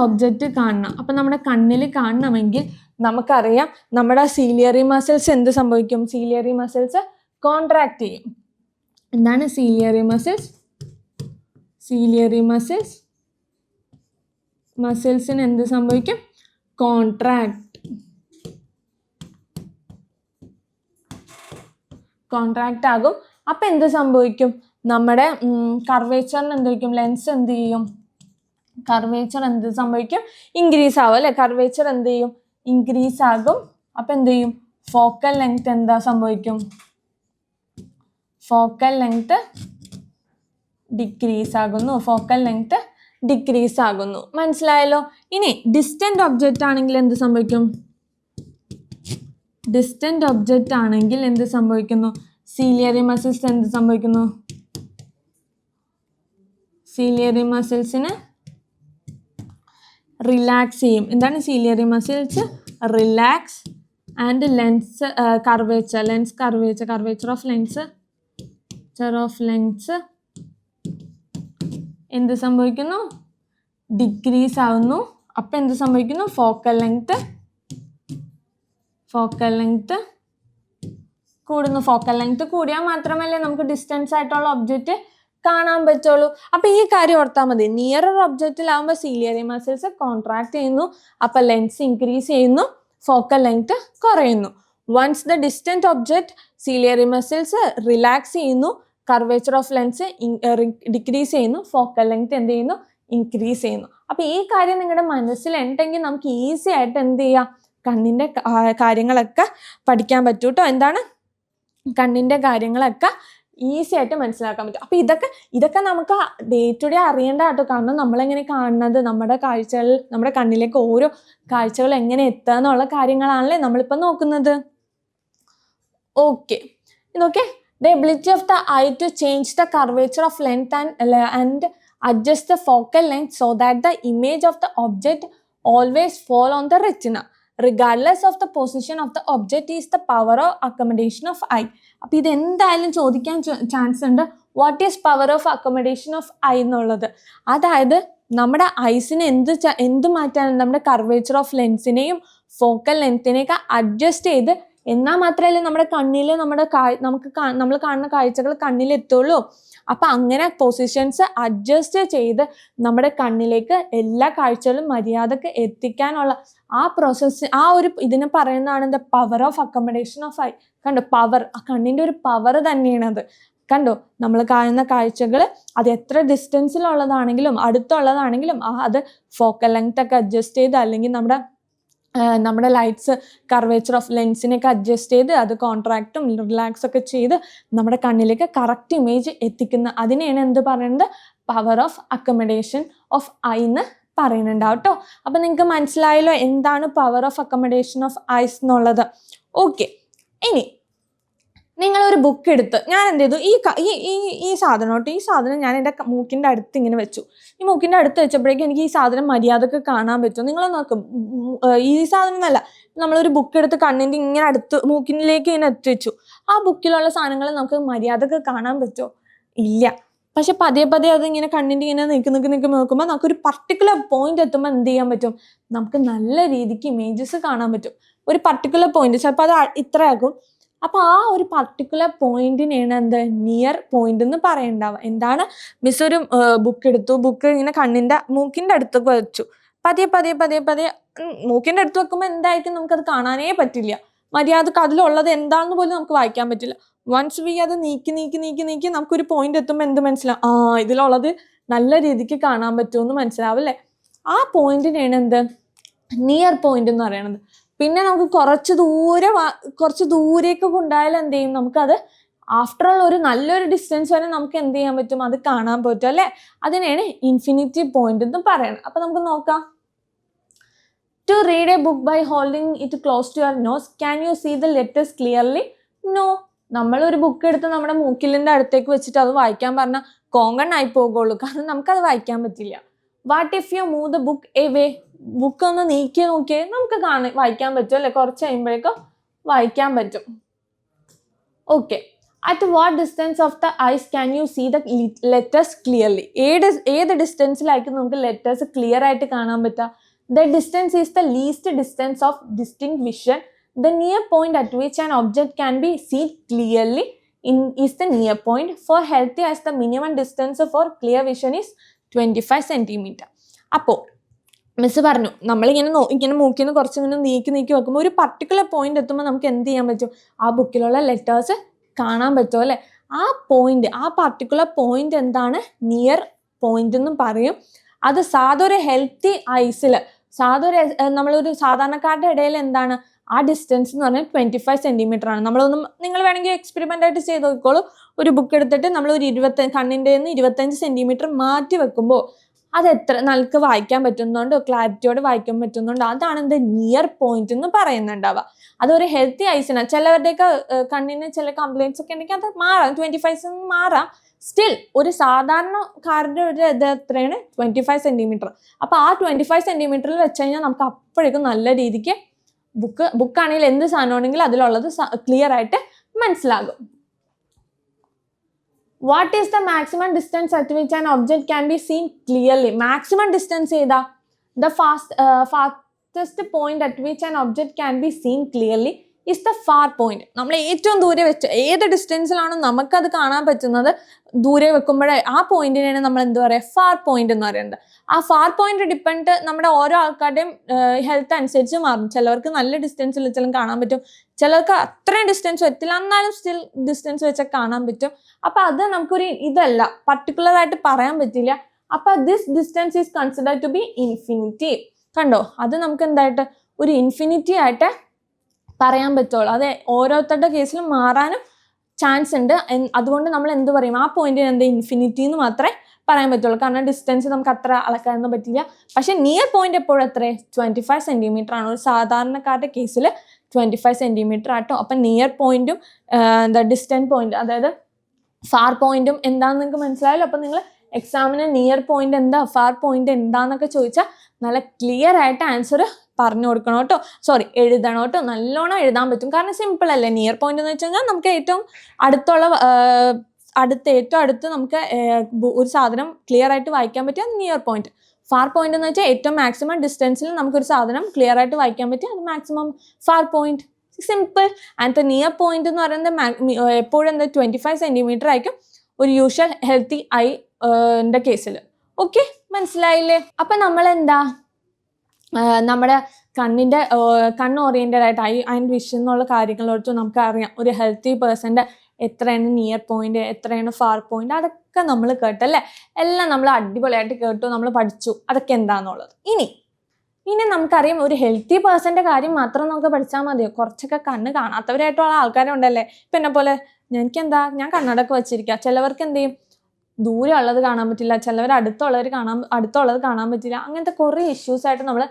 ഒബ്ജക്റ്റ് കാണണം. അപ്പം നമ്മുടെ കണ്ണിൽ കാണണമെങ്കിൽ നമുക്കറിയാം നമ്മുടെ സീലിയറി മസിൽസ് എന്ത് സംഭവിക്കും? സീലിയറി മസിൽസ് കോൺട്രാക്ട് ചെയ്യും. എന്താണ് സീലിയറി മസിൽസിന് എന്ത് സംഭവിക്കും? കോൺട്രാക്ട് ആകും. അപ്പം എന്ത് സംഭവിക്കും? നമ്മുടെ കർവേച്ചറിന് എന്ത് ചെയ്യും? ലെൻസ് എന്ത് ചെയ്യും? കർവേച്ചർ എന്ത് സംഭവിക്കും? ഇൻക്രീസ് ആവും അല്ലേ? കർവേച്ചർ എന്ത് ചെയ്യും? ഇൻക്രീസ് ആകും. അപ്പം എന്ത് ചെയ്യും? ഫോക്കൽ ലെങ്ത് എന്താ സംഭവിക്കും? ഫോക്കൽ ലെങ്ത് ഡിക്രീസ് ആകുന്നു. മനസ്സിലായല്ലോ? ഇനി ഡിസ്റ്റന്റ് ഒബ്ജക്റ്റ് ആണെങ്കിൽ എന്ത് സംഭവിക്കും? സീലിയറി മസിൽസ് എന്ത് സംഭവിക്കുന്നു? സീലിയറി മസിൽസിന് റിലാക്സ് ചെയ്യും. എന്താണ് ciliary muscles? Relax. And lens curvature of lens എന്ത് സംഭവിക്കുന്നു? ഡിക്രീസ് ആവുന്നു. അപ്പം എന്ത് സംഭവിക്കുന്നു? ഫോക്കൽ ലെങ്ത് കൂടുന്നു. ഫോക്കൽ ലെങ്ത് കൂടിയാൽ മാത്രമല്ലേ നമുക്ക് ഡിസ്റ്റൻസ് ആയിട്ടുള്ള ഒബ്ജക്റ്റ് കാണാൻ പറ്റുള്ളൂ. അപ്പം ഈ കാര്യം ഓർത്താൽ മതി. നിയറർ ഒബ്ജക്റ്റിലാവുമ്പോൾ സീലിയറി മസിൽസ് കോൺട്രാക്ട് ചെയ്യുന്നു, അപ്പം ലെൻസ് ഇൻക്രീസ് ചെയ്യുന്നു, ഫോക്കൽ ലെങ്ത് കുറയുന്നു. Once the distant object ciliary muscles relax ചെയ്യുന്നു, കർവേച്ചർ ഓഫ് ലെൻസ് ഡിക്രീസ് ചെയ്യുന്നു, ഫോക്കൽ ലെങ്ത് എന്ത് ചെയ്യുന്നു? ഇൻക്രീസ് ചെയ്യുന്നു. അപ്പം ഈ കാര്യം നിങ്ങളുടെ മനസ്സിലുണ്ടെങ്കിൽ നമുക്ക് ഈസി ആയിട്ട് എന്ത് ചെയ്യാം? കണ്ണിൻ്റെ കാര്യങ്ങളൊക്കെ പഠിക്കാൻ പറ്റൂ കേട്ടോ. എന്താണ്? കണ്ണിൻ്റെ കാര്യങ്ങളൊക്കെ ഈസി ആയിട്ട് മനസ്സിലാക്കാൻ പറ്റും. അപ്പോൾ ഇതൊക്കെ നമുക്ക് ഡേ ടു ഡേ അറിയേണ്ട കേട്ടോ. കാരണം നമ്മളെങ്ങനെ കാണുന്നത്, നമ്മുടെ കാഴ്ചകൾ, നമ്മുടെ കണ്ണിലേക്ക് ഓരോ കാഴ്ചകൾ എങ്ങനെ എത്തുക എന്നുള്ള കാര്യങ്ങളാണല്ലേ നമ്മളിപ്പോൾ നോക്കുന്നത്. ഓക്കെ, നോക്കേ, the ability of the eye to change the curvature of length and adjust the focal length so that the image of the object always fall on the retina regardless of the position of the object is the power of accommodation of eye. അപ്പോൾ ഇത് എന്തായാലും ചോദിക്കാൻ chance ഉണ്ട്. What is power of accommodation of I എന്നുള്ളത്. അതായത് നമ്മുടെ ഐസിന് എന്ത് മാറ്റാൻ, നമ്മുടെ കർവേച്ചർ ഓഫ് ലെൻസിനെയും ഫോക്കൽ ലെങ്ത്തിനെയൊക്കെ അഡ്ജസ്റ്റ് ചെയ്ത്, എന്നാൽ മാത്രമല്ലേ നമ്മുടെ കണ്ണിൽ നമ്മൾ കാണുന്ന കാഴ്ചകൾ കണ്ണിലെത്തുള്ളൂ. അപ്പം അങ്ങനെ പൊസിഷൻസ് അഡ്ജസ്റ്റ് ചെയ്ത് നമ്മുടെ കണ്ണിലേക്ക് എല്ലാ കാഴ്ചകളും മര്യാദക്ക് എത്തിക്കാനുള്ള ആ പ്രോസസ്സ്, ആ ഒരു ഇതിനെ പറയുന്നതാണ് the power of accommodation of I. കണ്ടോ, പവർ, ആ കണ്ണിൻ്റെ ഒരു പവർ തന്നെയാണത്. കണ്ടോ, നമ്മൾ കാണുന്ന കാഴ്ചകൾ അത് എത്ര ഡിസ്റ്റൻസിലുള്ളതാണെങ്കിലും അടുത്തുള്ളതാണെങ്കിലും അത് ഫോക്കൽ ലെങ്ത് ഒക്കെ അഡ്ജസ്റ്റ് ചെയ്ത്, അല്ലെങ്കിൽ നമ്മുടെ ലൈറ്റ്സ് കർവേച്ചർ ഓഫ് ലെൻസിനെയൊക്കെ അഡ്ജസ്റ്റ് ചെയ്ത് അത് കോൺട്രാക്റ്റും റിലാക്സ് ഒക്കെ ചെയ്ത് നമ്മുടെ കണ്ണിലേക്ക് കറക്റ്റ് ഇമേജ് എത്തിക്കുന്ന അതിനെയാണ് എന്ത് പറയുന്നത്, power of accommodation of eye എന്ന് പറയുന്നുണ്ടാവും കേട്ടോ. അപ്പം നിങ്ങൾക്ക് മനസ്സിലായല്ലോ എന്താണ് power of accommodation of eyes എന്നുള്ളത്. ഓക്കെ, ഇനി നിങ്ങളൊരു ബുക്ക് എടുത്ത്, ഞാൻ എന്ത് ചെയ്തു, ഈ സാധനം ഞാൻ എൻ്റെ മൂക്കിൻ്റെ അടുത്ത് ഇങ്ങനെ വെച്ചു. ഈ മൂക്കിൻ്റെ അടുത്ത് വെച്ചപ്പോഴേക്കും എനിക്ക് ഈ സാധനം മര്യാദക്ക് കാണാൻ പറ്റും. നിങ്ങൾ നോക്കും, ഈ സാധനം എന്നല്ല, നമ്മളൊരു ബുക്ക് എടുത്ത് കണ്ണിൻ്റെ ഇങ്ങനെ അടുത്ത് മൂക്കിലേക്ക് ഇങ്ങനെ എത്തിച്ചു. ആ ബുക്കിലുള്ള സാധനങ്ങൾ നമുക്ക് മര്യാദക്ക് കാണാൻ പറ്റുമോ? ഇല്ല. പക്ഷെ പതിയെ അത് ഇങ്ങനെ കണ്ണിൻ്റെ ഇങ്ങനെ നിൽക്കി നോക്കുമ്പോൾ നമുക്കൊരു പർട്ടിക്കുലർ പോയിന്റ് എത്തുമ്പോൾ എന്ത് ചെയ്യാൻ പറ്റും, നമുക്ക് നല്ല രീതിക്ക് ഇമേജസ് കാണാൻ പറ്റും. ഒരു പർട്ടിക്കുലർ പോയിന്റ്, ചിലപ്പോൾ അത് ഇത്രയാകും. അപ്പോൾ ആ ഒരു പർട്ടിക്കുലർ പോയിന്റിനെയാണ് എന്ത്, നിയർ പോയിന്റ് എന്ന് പറയണ്ടാവുക. എന്താണ്, മിസ് ഒരു ബുക്ക് എടുത്തു, ബുക്ക് ഇങ്ങനെ മൂക്കിൻ്റെ അടുത്ത് വെച്ചു. പതിയെ മൂക്കിൻ്റെ അടുത്ത് വെക്കുമ്പോൾ എന്തായിരിക്കും, നമുക്കത് കാണാനേ പറ്റില്ല. മര്യാദക്ക് അതിലുള്ളത് എന്താണെന്ന് പോലും നമുക്ക് വായിക്കാൻ പറ്റില്ല. വൺസ് അത് നീക്കി നമുക്കൊരു പോയിന്റ് എത്തുമ്പോൾ എന്ത് മനസ്സിലാവും, ഇതിലുള്ളത് നല്ല രീതിക്ക് കാണാൻ പറ്റുമെന്ന് മനസ്സിലാവില്ലേ. ആ പോയിന്റിനെയാണ് എന്ത്, നിയർ പോയിന്റ് എന്ന് പറയണത്. പിന്നെ നമുക്ക് കുറച്ച് ദൂരേക്ക് കൊണ്ടായാലും എന്ത് ചെയ്യും, നമുക്കത് ആഫ്റ്റർ ഓൾ ഒരു നല്ലൊരു ഡിസ്റ്റൻസ് വരെ നമുക്ക് എന്ത് ചെയ്യാൻ പറ്റും, അത് കാണാൻ പറ്റും അല്ലേ. അതിനെയാണ് ഇൻഫിനിറ്റി പോയിന്റ് എന്ന് പറയുന്നത്. അപ്പം നമുക്ക് നോക്കാം. To read a book by holding it close to your nose, can you see the letters clearly? No. നമ്മളൊരു ബുക്ക് എടുത്ത് നമ്മുടെ മൂക്കിലിൻ്റെ അടുത്തേക്ക് വെച്ചിട്ട് അത് വായിക്കാൻ പറഞ്ഞാൽ കോങ്കണ്ണായി പോകുള്ളൂ, കാരണം നമുക്കത് വായിക്കാൻ പറ്റില്ല. What if you move the book away? Book ഒന്ന് നീക്കി നോക്കിയേ, നമുക്ക് വായിക്കാൻ പറ്റും അല്ലേ, കുറച്ച് കഴിയുമ്പോഴേക്കും വായിക്കാൻ പറ്റും. Okay, at what distance of the eyes can you see the letters clearly? ഏത് ഡിസ്റ്റൻസിലായിരിക്കും നമുക്ക് ലെറ്റേഴ്സ് ക്ലിയർ ആയിട്ട് കാണാൻ പറ്റുക? The distance is the least distance of distinct vision. The near point at which an object can be seen clearly is the near point. For healthy eyes, the minimum distance for clear vision is 25 centimeter. അപ്പോൾ miss പറഞ്ഞു, നമ്മളിങ്ങനെ മൂക്കിൽ നിന്ന് കുറച്ചിങ്ങനെ നീക്കി വെക്കുമ്പോൾ ഒരു particular point എത്തുമ്പോൾ നമുക്ക് എന്ത് ചെയ്യാൻ പറ്റും, ആ ബുക്കിലുള്ള ലെറ്റേഴ്സ് കാണാൻ പറ്റും അല്ലേ. ആ പർട്ടിക്കുലർ പോയിന്റ് എന്താണ്, നിയർ പോയിന്റ് എന്നും പറയും. അത് സാധാരണ ഹെൽത്തി ഐസിൽ നമ്മളൊരു സാധാരണക്കാരുടെ ഇടയിൽ എന്താണ്, ആ ഡിസ്റ്റൻസ് എന്ന് പറഞ്ഞാൽ 25 സെൻറ്റിമീറ്റർ ആണ്. നിങ്ങൾ വേണമെങ്കിൽ എക്സ്പെരിമെൻ്റ് ആയിട്ട് ചെയ്ത് നോക്കിക്കോളൂ. ഒരു ബുക്ക് എടുത്തിട്ട് നമ്മളൊരു കണ്ണിൻ്റെ 25 സെൻറ്റിമീറ്റർ മാറ്റി വെക്കുമ്പോൾ അത് എത്ര നമുക്ക് വായിക്കാൻ പറ്റുന്നുണ്ടോ, ക്ലാരിറ്റിയോട് വായിക്കാൻ പറ്റുന്നുണ്ടോ, അതാണ് എന്ത്, നിയർ പോയിന്റ് എന്ന് പറയുന്നുണ്ടാവുക. അതൊരു ഹെൽത്തി ഐസിനാണ്. ചിലവരുടെയൊക്കെ കണ്ണിന് ചില കംപ്ലയിൻസ് ഒക്കെ ഉണ്ടെങ്കിൽ അത് മാറാം, 25 മാറാം. സ്റ്റിൽ ഒരു സാധാരണക്കാരുടെ ഒരു ഇത് എത്രയാണ്, 25 സെൻറ്റിമീറ്റർ. അപ്പോൾ ആ 25 സെൻറ്റിമീറ്ററിൽ വെച്ച് കഴിഞ്ഞാൽ നമുക്ക് അപ്പോഴേക്കും നല്ല രീതിക്ക് ബുക്കാണെങ്കിൽ എന്ത് സാധനമാണെങ്കിലും അതിലുള്ളത് ക്ലിയർ ആയിട്ട് മനസ്സിലാകും. What is the maximum distance at which an object can be seen clearly? Maximum distance ഏതാ? The fastest point at which an object can be seen clearly is the far point. നമ്മൾ ഏറ്റവും ദൂരെ വെച്ച് ഏത് ഡിസ്റ്റൻസിലാണോ നമുക്കത് കാണാൻ പറ്റുന്നത്, ദൂരെ വെക്കുമ്പോഴേ ആ പോയിന്റിനാണ് നമ്മൾ എന്താ പറയുക, ഫാർ പോയിന്റ് എന്ന് പറയുന്നത്. ആ ഫാർ പോയിന്റ് ഡിപ്പെൻഡ് നമ്മുടെ ഓരോ ആൾക്കാരുടെയും ഹെൽത്ത് അനുസരിച്ച് മാറും. ചിലവർക്ക് നല്ല ഡിസ്റ്റൻസിൽ വെച്ചാലും കാണാൻ പറ്റും, ചിലർക്ക് അത്രയും ഡിസ്റ്റൻസ് പറ്റില്ല, എന്നാലും സ്റ്റിൽ ഡിസ്റ്റൻസ് വെച്ചാൽ കാണാൻ പറ്റും. അപ്പം അത് നമുക്കൊരു ഇതല്ല, പർട്ടിക്കുലർ ആയിട്ട് പറയാൻ പറ്റില്ല. അപ്പം this distance is considered to be infinity. കണ്ടോ, അത് നമുക്ക് എന്തായിട്ട് ഒരു ഇൻഫിനിറ്റി ആയിട്ട് പറയാൻ പറ്റുള്ളൂ. അത് ഓരോരുത്തരുടെ കേസിലും മാറാനും ചാൻസ് ഉണ്ട്. അതുകൊണ്ട് നമ്മൾ എന്ത് പറയും, ആ പോയിന്റിന് എന്ത് ഇൻഫിനിറ്റി എന്ന് മാത്രമേ പറയാൻ പറ്റുള്ളൂ. കാരണം ഡിസ്റ്റൻസ് നമുക്ക് അത്ര അളക്കാനൊന്നും പറ്റില്ല. പക്ഷെ നിയർ പോയിന്റ് എപ്പോഴും എത്ര 25 സെന്റിമീറ്റർ ആണ്. ഒരു സാധാരണക്കാരുടെ കേസിൽ 25 സെന്റിമീറ്റർ ആട്ടോ. അപ്പം നിയർ പോയിന്റും ഡിസ്റ്റൻറ്റ് പോയിന്റ്, അതായത് ഫാർ പോയിന്റും എന്താണെന്ന് നിങ്ങൾക്ക് മനസ്സിലായല്ലോ. അപ്പം നിങ്ങൾ എക്സാമിന് നിയർ പോയിന്റ് എന്താ, ഫാർ പോയിന്റ് എന്താന്നൊക്കെ ചോദിച്ചാൽ നല്ല ക്ലിയർ ആയിട്ട് ആൻസർ പറഞ്ഞു കൊടുക്കണം കേട്ടോ. സോറി, എഴുതണം കേട്ടോ. നല്ലോണം എഴുതാൻ പറ്റും. കാരണം സിമ്പിൾ അല്ലേ. നിയർ പോയിന്റ് എന്ന് വെച്ച് കഴിഞ്ഞാൽ നമുക്ക് ഏറ്റവും അടുത്തുള്ള ഏറ്റവും അടുത്ത് നമുക്ക് ഒരു സാധനം ക്ലിയർ ആയിട്ട് വായിക്കാൻ പറ്റിയ നിയർ പോയിന്റ്. ഫാർ പോയിന്റ് എന്ന് വെച്ചാൽ ഏറ്റവും മാക്സിമം ഡിസ്റ്റൻസിൽ നമുക്കൊരു സാധനം ക്ലിയർ ആയിട്ട് വായിക്കാൻ പറ്റിയ അത് maximum far point. Simple. And near point എന്ന് പറയുന്നത് എപ്പോഴും 25 സെന്റിമീറ്റർ ആയിരിക്കും ഒരു യൂഷ്വൽ ഹെൽത്തി ഐന്റെ കേസിൽ. ഓക്കെ, മനസ്സിലായില്ലേ? അപ്പം നമ്മൾ എന്താ നമ്മുടെ കണ്ണ് ഓറിയന്റഡ് ആയിട്ട് ഐ ആൻഡ് വിഷൻ എന്നുള്ള കാര്യങ്ങളോട് നമുക്ക് അറിയാം. ഒരു ഹെൽത്തി പേഴ്സൻ്റെ എത്രയാണ് നിയർ പോയിന്റ്, എത്രയാണ് ഫാർ പോയിന്റ്, അതൊക്കെ നമ്മൾ കേട്ടല്ലേ. എല്ലാം നമ്മൾ അടിപൊളിയായിട്ട് കേട്ടു, നമ്മൾ പഠിച്ചു അതൊക്കെ എന്താണെന്നുള്ളത്. ഇനി നമുക്കറിയാം ഒരു ഹെൽത്തി പേഴ്സൻ്റെ കാര്യം മാത്രം നമുക്ക് പഠിച്ചാൽ മതിയോ? കുറച്ചൊക്കെ കണ്ണ് കാണാത്തവരായിട്ടുള്ള ആൾക്കാരുണ്ടല്ലേ. ഇപ്പം എന്നെ പോലെ ഞാൻ കണ്ണടയൊക്കെ വെച്ചിരിക്കുക. ചിലവർക്ക് എന്ത് ചെയ്യും, ദൂരെ ഉള്ളത് കാണാൻ പറ്റില്ല, ചിലവർ അടുത്തുള്ളത് കാണാൻ പറ്റില്ല. അങ്ങനത്തെ കുറേ ഇഷ്യൂസ് ആയിട്ട് നമ്മൾ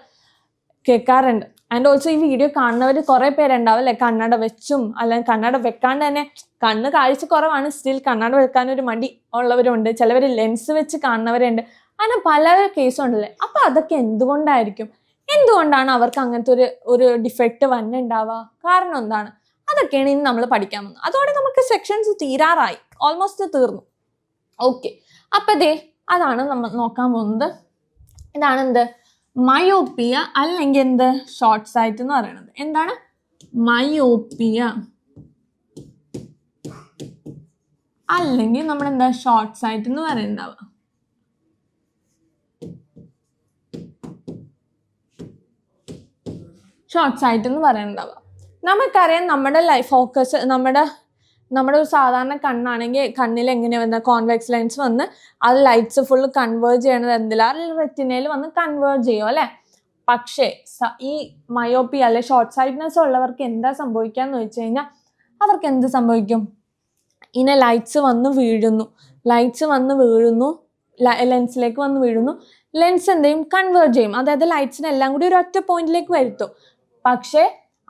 കേൾക്കാറുണ്ട്. ആൻഡ് ഓൾസോ ഈ വീഡിയോ കാണുന്നവർ കുറേ പേരുണ്ടാവും അല്ലേ, കണ്ണട വെച്ചും അല്ലെങ്കിൽ കണ്ണട വെക്കാണ്ട് തന്നെ കണ്ണ് കാഴ്ച കുറവാണ്, സ്റ്റിൽ കണ്ണട വെക്കാനൊരു മടി ഉള്ളവരുണ്ട്. ചിലവർ ലെൻസ് വെച്ച് കാണുന്നവരുണ്ട്. അങ്ങനെ പല കേസും ഉണ്ടല്ലേ. അപ്പം അതൊക്കെ എന്തുകൊണ്ടാണ് അവർക്ക് അങ്ങനത്തെ ഒരു ഡിഫക്റ്റ് വന്നിട്ടുണ്ടാവുക? കാരണം എന്താണ്? അതൊക്കെയാണ് ഇന്ന് നമ്മൾ പഠിക്കാൻ പോകുന്നത്. അതോടെ നമുക്ക് സെക്ഷൻസ് തീരാറായി, ഓൾമോസ്റ്റ് തീർന്നു. ഓക്കെ, അപ്പം അതാണ് നമ്മൾ നോക്കാൻ പോകുന്നത്. ഇതാണ് മയോപ്പിയ അല്ലെങ്കിൽ ഷോർട്ട് സൈറ്റ് എന്ന് പറയുന്നത്. എന്താണ് മയോപ്പിയ അല്ലെങ്കിൽ നമ്മൾ ഷോർട്ട് സൈറ്റ് എന്ന് പറയുന്നുണ്ടാവുക. ഷോർട്ട് സൈറ്റ് എന്ന് പറയുന്നുണ്ടാവുക. നമുക്കറിയാം നമ്മുടെ ഫോക്കസ് നമ്മുടെ ഒരു സാധാരണ കണ്ണാണെങ്കിൽ കണ്ണിൽ എങ്ങനെ വന്ന കോൺവെക്സ് ലെൻസ് വന്ന് അത് ലൈറ്റ്സ് ഫുള്ള് കൺവേർജ് ചെയ്യണത് എന്തിലാണ്, റെറ്റിനയിൽ വന്ന് കൺവേർജ് ചെയ്യും അല്ലേ. പക്ഷേ ഈ മയോപ്പിയ അല്ലെ ഷോർട്ട് സൈറ്റ്നെസ് ഉള്ളവർക്ക് എന്താ സംഭവിക്കാന്ന് വെച്ച് കഴിഞ്ഞാൽ അവർക്ക് എന്ത് സംഭവിക്കും? ഇങ്ങനെ ലൈറ്റ്സ് വന്ന് വീഴുന്നു, ലെൻസിലേക്ക് വന്ന് വീഴുന്നു. ലെൻസ് എന്ത് ചെയ്യും? കൺവേർജ് ചെയ്യും. അതായത് ലൈറ്റ്സിനെല്ലാം കൂടി ഒരു ഒറ്റ പോയിന്റിലേക്ക് വരുത്തും. പക്ഷേ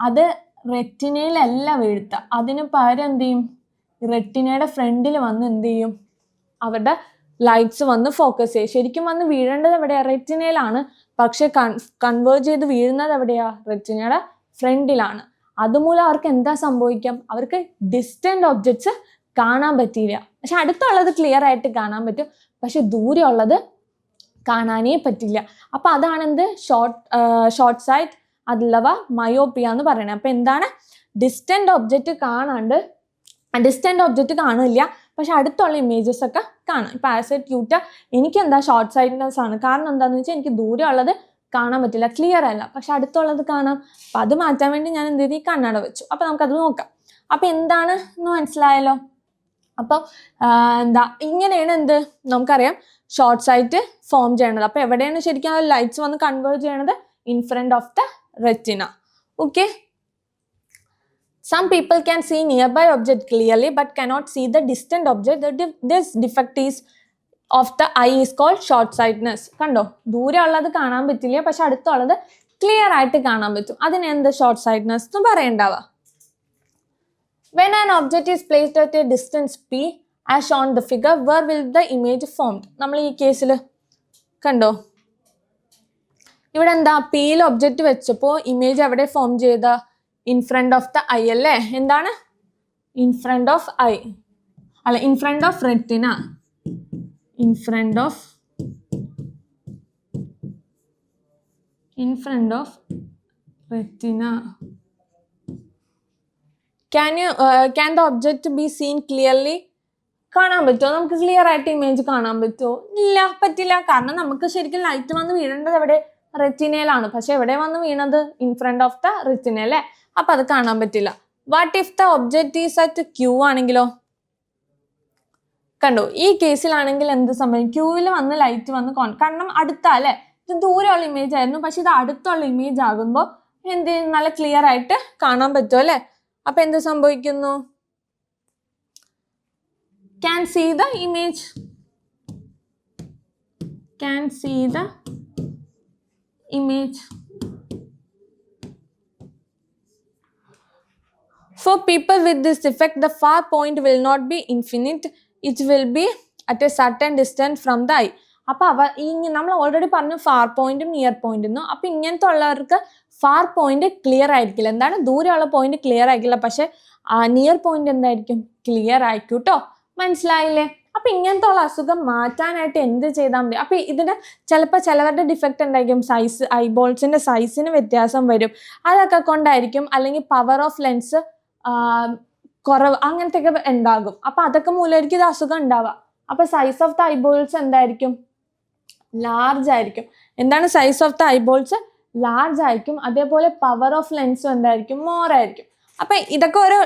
അത് റെറ്റിനയിലല്ല വീഴ്ത്തുക. അതിന് പകരം എന്ത് ചെയ്യും? റെറ്റിനയുടെ ഫ്രണ്ടിൽ വന്ന് എന്ത് ചെയ്യും? അവരുടെ ലൈറ്റ്സ് വന്ന് ഫോക്കസ് ചെയ്യും. ശരിക്കും വന്ന് വീഴേണ്ടത് എവിടെയാണ്? റെറ്റിനയിലാണ്. പക്ഷെ കൺവേർജ് ചെയ്ത് വീഴുന്നത് എവിടെയാ? റെറ്റിനയുടെ ഫ്രണ്ടിലാണ്. അതുമൂലം അവർക്ക് എന്താ സംഭവിക്കാം? അവർക്ക് ഡിസ്റ്റന്റ് ഒബ്ജക്ട്സ് കാണാൻ പറ്റിയില്ല. പക്ഷെ അടുത്തുള്ളത് ക്ലിയർ ആയിട്ട് കാണാൻ പറ്റും, പക്ഷെ ദൂരെ ഉള്ളത് കാണാനേ പറ്റില്ല. അപ്പൊ അതാണ് ഷോർട്ട് സൈറ്റ് അഥവാ മയോപ്പിയ എന്ന് പറയുന്നത്. അപ്പൊ എന്താണ്? ഡിസ്റ്റന്റ് ഒബ്ജക്റ്റ് കാണില്ല, പക്ഷെ അടുത്തുള്ള ഇമേജസ് ഒക്കെ കാണാം. ഇപ്പൊ ആസ് എ ട്യൂട്ടർ എനിക്ക് ഷോർട്ട് സൈറ്റ്നെസ് ആണ്. കാരണം എന്താണെന്ന് വെച്ചാൽ എനിക്ക് ദൂരെ ഉള്ളത് കാണാൻ പറ്റില്ല, ക്ലിയർ അല്ല, പക്ഷെ അടുത്തുള്ളത് കാണാം. അപ്പൊ അത് മാറ്റാൻ വേണ്ടി ഞാൻ എന്ത് ചെയ്തു? ഈ കണ്ണട വെച്ചു. അപ്പൊ നമുക്കത് നോക്കാം. അപ്പൊ എന്താണ് എന്ന് മനസ്സിലായല്ലോ. അപ്പോൾ ഇങ്ങനെയാണ് നമുക്കറിയാം ഷോർട്ട് സൈറ്റ് ഫോം ചെയ്യണത്. അപ്പോൾ എവിടെയാണ് ശരിക്കും ആ ലൈറ്റ്സ് വന്ന് കൺവേർജ് ചെയ്യണത്? In front of the retina. Okay, some people can see nearby object clearly but cannot see the distant object. This defect of the eye is called short sightedness. കണ്ടോ, ദൂരെ ഉള്ളത് കാണാൻ പറ്റില്ല, പക്ഷെ അടുത്തുള്ളത് ക്ലിയർ ആയിട്ട് കാണാൻ പറ്റും. അതിന് ഷോർട്ട് സൈറ്റ്നെസ് എന്ന് പറയണ്ടാവുക. When an object is placed at a distance p as shown in the figure, where will the image formed? നമ്മൾ ഈ കേസിൽ കണ്ടോ, ഇവിടെ പിയിൽ ഒബ്ജക്റ്റ് വെച്ചപ്പോൾ ഇമേജ് എവിടെ ഫോം ചെയ്ത? In front of the eye അല്ലേ. എന്താണ്? ഇൻ ഫ്രണ്ട് ഓഫ് ഐ അല്ല, in front of retina. In front of retina. Can the object be seen clearly? കാണാൻ പറ്റുമോ? നമുക്ക് ക്ലിയർ ആയിട്ട് ഇമേജ് കാണാൻ പറ്റുമോ? ഇല്ല, പറ്റില്ല. കാരണം നമുക്ക് ശരിക്കും ലൈറ്റ് വന്ന് വീഴേണ്ടത് എവിടെ? റെറ്റിനയിലാണ്. പക്ഷെ എവിടെ വന്ന് വീണത്? In front of the retina അല്ലേ. അപ്പൊ അത് കാണാൻ പറ്റില്ല. What if the object is at Q ആണെങ്കിലോ? കണ്ടോ, ഈ കേസിലാണെങ്കിൽ എന്ത് സംഭവിക്കും? ക്യൂവിൽ വന്ന് ലൈറ്റ് വന്ന് കാരണം അടുത്താ അല്ലേ. ഇത് ദൂരെയുള്ള ഇമേജ് ആയിരുന്നു, പക്ഷെ ഇത് അടുത്തുള്ള ഇമേജ് ആകുമ്പോൾ നല്ല ക്ലിയർ ആയിട്ട് കാണാൻ പറ്റും അല്ലേ. അപ്പൊ എന്ത് സംഭവിക്കുന്നു? can see the image, can see the image. For people with this defect, the far point will not be infinite, it will be at a certain distance from the eye. അപ്പോൾ നമ്മൾ already പറഞ്ഞു far പോയിന്റും near പോയിന്റും. അപ്പോൾ ഇങ്ങനത്തെ ഉള്ളവർക്ക് far point clear ആയിരിക്കില്ല. എന്താണ്, ദൂരെയുള്ള പോയിന്റ് ക്ലിയർ ആയിരിക്കില്ല, പക്ഷെ നിയർ പോയിന്റ് എന്തായിരിക്കും, ക്ലിയർ ആയിരിക്കും കേട്ടോ. മനസ്സിലായില്ലേ? അപ്പൊ ഇങ്ങനത്തെ ഉള്ള അസുഖം മാറ്റാനായിട്ട് എന്ത് ചെയ്താൽ മതി? അപ്പൊ ഇതിന് ചിലപ്പോൾ ചിലവരുടെ ഡിഫക്റ്റ് എന്തായിരിക്കും, സൈസ്, ഐബോൾസിന്റെ സൈസിന് വ്യത്യാസം വരും, അതൊക്കെ കൊണ്ടായിരിക്കും. അല്ലെങ്കിൽ പവർ ഓഫ് ലെൻസ് കുറവ്, അങ്ങനത്തെ ഒക്കെ ഉണ്ടാകും. അപ്പൊ അതൊക്കെ മൂലമായിരിക്കും ഇത് അസുഖം ഉണ്ടാവുക. അപ്പൊ സൈസ് ഓഫ് ദ ഐബോൾസ് എന്തായിരിക്കും, ലാർജ് ആയിരിക്കും. എന്താണ്, size of the eyeballs large ആയിരിക്കും. അതേപോലെ പവർ ഓഫ് ലെൻസും എന്തായിരിക്കും, മോർ ആയിരിക്കും. അപ്പൊ ഇതൊക്കെ ഒരു